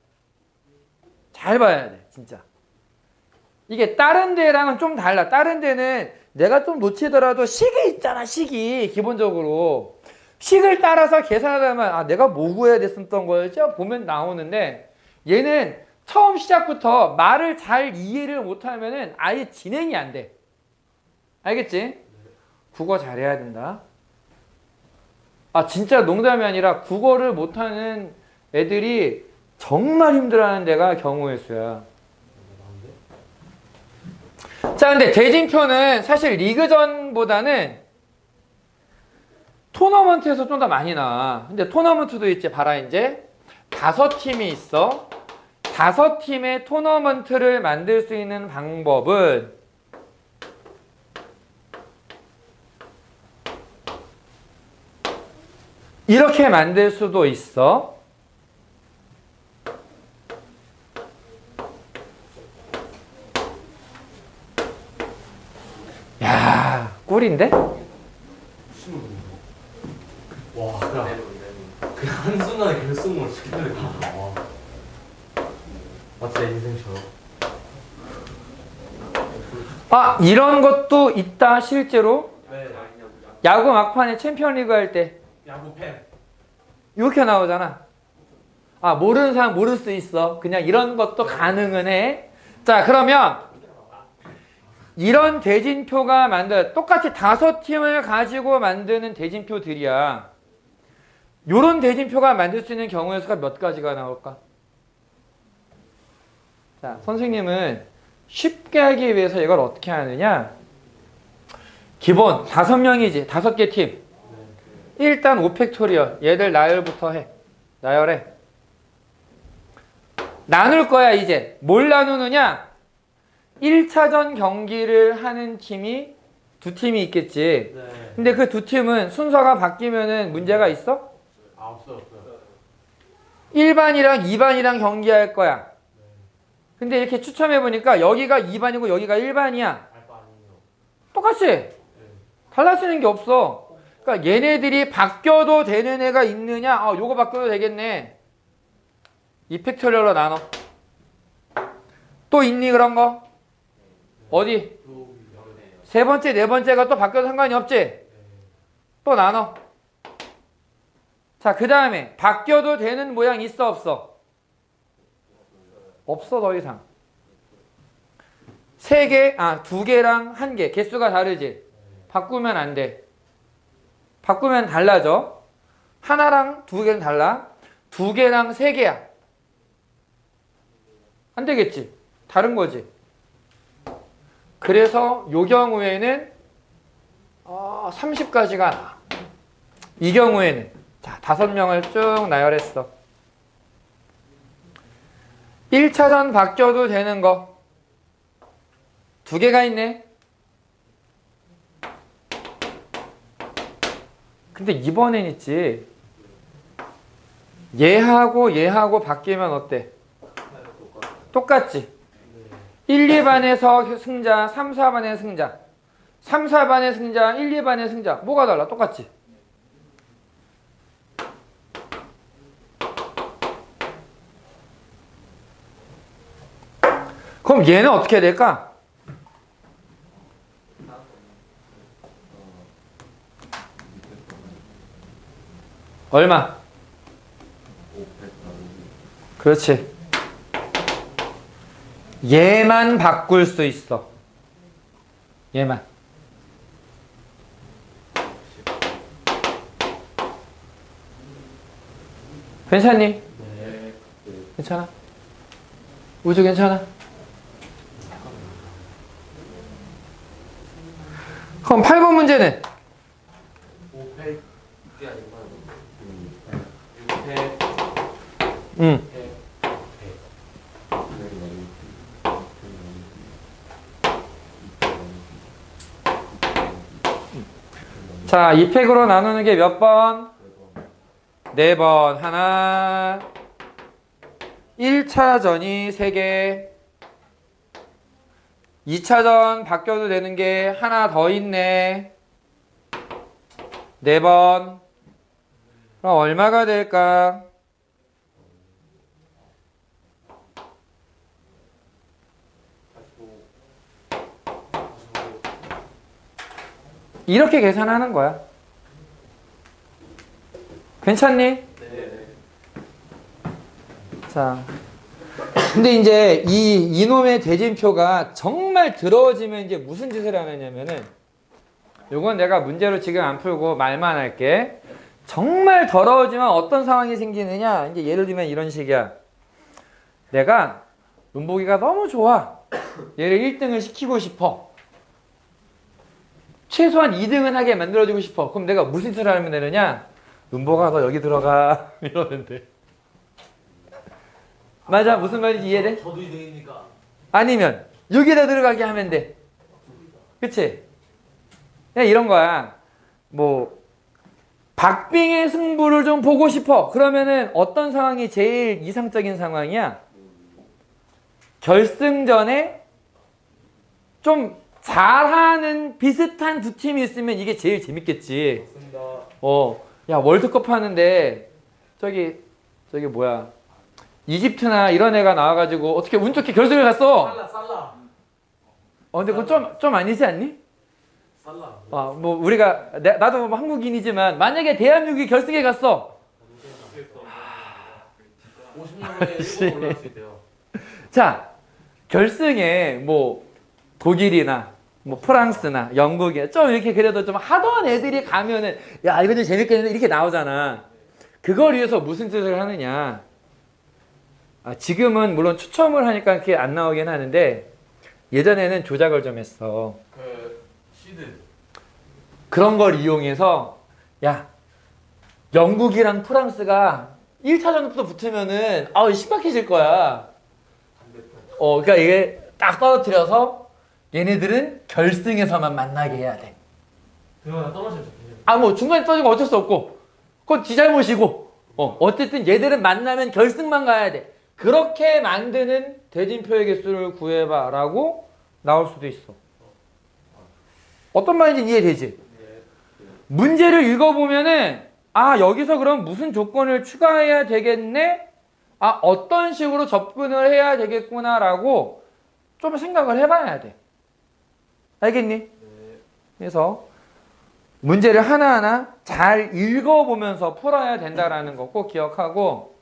잘 봐야 돼 진짜. 이게 다른 데랑은 좀 달라. 다른 데는 내가 좀 놓치더라도 식이 있잖아. 식이 기본적으로 식을 따라서 계산하려면 내가 뭐 구해야 됐었던 거였지? 보면 나오는데 얘는 처음 시작부터 말을 잘 이해를 못하면은 아예 진행이 안 돼. 알겠지? 국어 잘해야 된다. 진짜 농담이 아니라 국어를 못하는 애들이 정말 힘들어하는 데가 경우의 수야. 자, 근데 대진표는 사실 리그전보다는 토너먼트에서 좀 더 많이 나와. 근데 토너먼트도 있지. 봐라, 이제. 5팀이 있어. 5팀의 토너먼트를 만들 수 있는 방법은 이렇게 만들 수도 있어. 야, 꿀인데?
와, 그 한순간에 결승을 시키는 거. 와. 마치 내 인생처럼.
아, 이런 것도 있다, 실제로.
네.
야구 막판에 챔피언리그 할 때
야구 팬.
이렇게 나오잖아. 아, 모르는 사람 모를 수 있어. 그냥 이런 것도 가능은 해. 자, 그러면 이런 대진표가 똑같이 5팀을 가지고 만드는 대진표들이야. 요런 대진표가 만들 수 있는 경우의 수가 몇 가지가 나올까? 자, 선생님은 쉽게 하기 위해서 이걸 어떻게 하느냐? 기본 5명이지. 5개 팀. 일단 5팩토리얼. 얘들 나열부터 해. 나열해. 나눌 거야, 이제. 뭘 나누느냐? 1차전 경기를 하는 팀이 2팀이 있겠지.
네.
근데 그 2팀은 순서가 바뀌면은 문제가 있어?
아, 없어요.
1반이랑 2반이랑 경기할 거야. 근데 이렇게 추첨해보니까 여기가 2반이고 여기가 1반이야.
알바 아니에요.
똑같이. 달라지는 게 없어. 그러니까 얘네들이 바뀌어도 되는 애가 있느냐? 요거 바뀌어도 되겠네. 이 팩토리얼로 나눠. 또 있니 그런 거? 어디? 세 번째, 네 번째가 또 바뀌어도 상관이 없지? 또 나눠. 자, 그 다음에 바뀌어도 되는 모양 있어 없어? 없어, 더 이상. 3개, 2개랑 1개. 개수가 다르지? 바꾸면 안 돼. 바꾸면 달라져. 하나랑 2개는 달라. 2개랑 3개야. 안 되겠지? 다른 거지? 그래서 요 경우에는 30까지가 나. 이 경우에는 자, 5명을 쭉 나열했어. 1차전 바뀌어도 되는 거 2개가 있네. 근데 이번엔 있지. 얘하고 바뀌면 어때? 똑같지? 1, 2반에서 승자, 3, 4반의 승자. 3, 4반의 승자, 1, 2반의 승자. 뭐가 달라? 똑같지? 그럼 얘는 어떻게 해야 될까? 얼마? 그렇지. 얘만 바꿀 수 있어. 얘만. 괜찮니?
네.
괜찮아? 우주 괜찮아? 그럼 8번 문제는?
5팩.
그게 아니고
6팩.
응. 자, 2팩으로 나누는 게 몇 번? 4번. 하나. 1차전이 3개. 2차전 바뀌어도 되는 게 하나 더 있네. 4번. 그럼 얼마가 될까? 이렇게 계산하는 거야. 괜찮니?
네.
자, 근데 이제 이놈의 대진표가 정말 더러워지면 이제 무슨 짓을 하느냐면은, 요건 내가 문제로 지금 안 풀고 말만 할게. 정말 더러워지면 어떤 상황이 생기느냐? 이제 예를 들면 이런 식이야. 내가 문보기가 너무 좋아. 얘를 1등을 시키고 싶어. 최소한 2등은 하게 만들어주고 싶어. 그럼 내가 무슨 짓을 하면 되느냐? 은보가 너 여기 들어가 이러면 돼. 맞아. 무슨 말인지 이해돼?
저도 2등이니까.
아니면 여기다 들어가게 하면 돼. 그치? 그냥 이런 거야. 뭐 박빙의 승부를 좀 보고 싶어. 그러면은 어떤 상황이 제일 이상적인 상황이야? 결승전에 좀 잘하는 비슷한 두 팀이 있으면 이게 제일 재밌겠지.
맞습니다.
야 월드컵 하는데 저기 뭐야 이집트나 이런 애가 나와가지고 어떻게 운 좋게 결승을 갔어.
살라.
근데 그건 좀 아니지 않니?
살라.
뭐 우리가 나도 뭐 한국인이지만 만약에 대한민국이 결승에 갔어.
50년 후에 일본 올라갈 수 있대요.
자 결승에 뭐 독일이나 뭐 프랑스나 영국이나 좀 이렇게 그래도 좀 하던 애들이 가면은 야 이거 좀 재밌겠는데 이렇게 나오잖아. 그걸 위해서 무슨 뜻을 하느냐. 지금은 물론 추첨을 하니까 그게 안 나오긴 하는데 예전에는 조작을 좀 했어.
그 시드.
그런 걸 이용해서 야 영국이랑 프랑스가 1차전부터 붙으면은 신박해질 거야. 그러니까 이게 딱 떨어뜨려서 얘네들은 결승에서만 만나게 해야 돼.
그러면 떨어지면 좋겠네요.
뭐 중간에 떨어지고 어쩔 수 없고 그건 지 잘못이고 어쨌든 얘들은 만나면 결승만 가야 돼. 그렇게 만드는 대진표의 개수를 구해봐 라고 나올 수도 있어. 어떤 말인지 이해되지? 문제를 읽어보면은 여기서 그럼 무슨 조건을 추가해야 되겠네? 어떤 식으로 접근을 해야 되겠구나 라고 좀 생각을 해봐야 돼. 알겠니? 그래서 문제를 하나하나 잘 읽어보면서 풀어야 된다라는 거 꼭 기억하고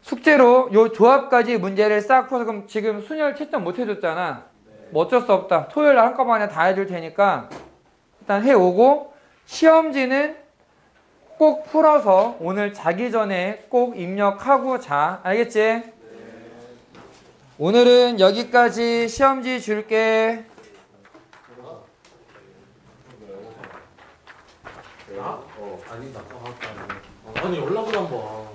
숙제로 요 조합까지 문제를 싹 풀어서 그럼 지금 순열 채점 못 해줬잖아. 뭐 어쩔 수 없다. 토요일 날 한꺼번에 다 해줄 테니까 일단 해오고 시험지는 꼭 풀어서 오늘 자기 전에 꼭 입력하고 자. 알겠지? 오늘은 여기까지 시험지 줄게.
아니다. 아니 연락을 한번.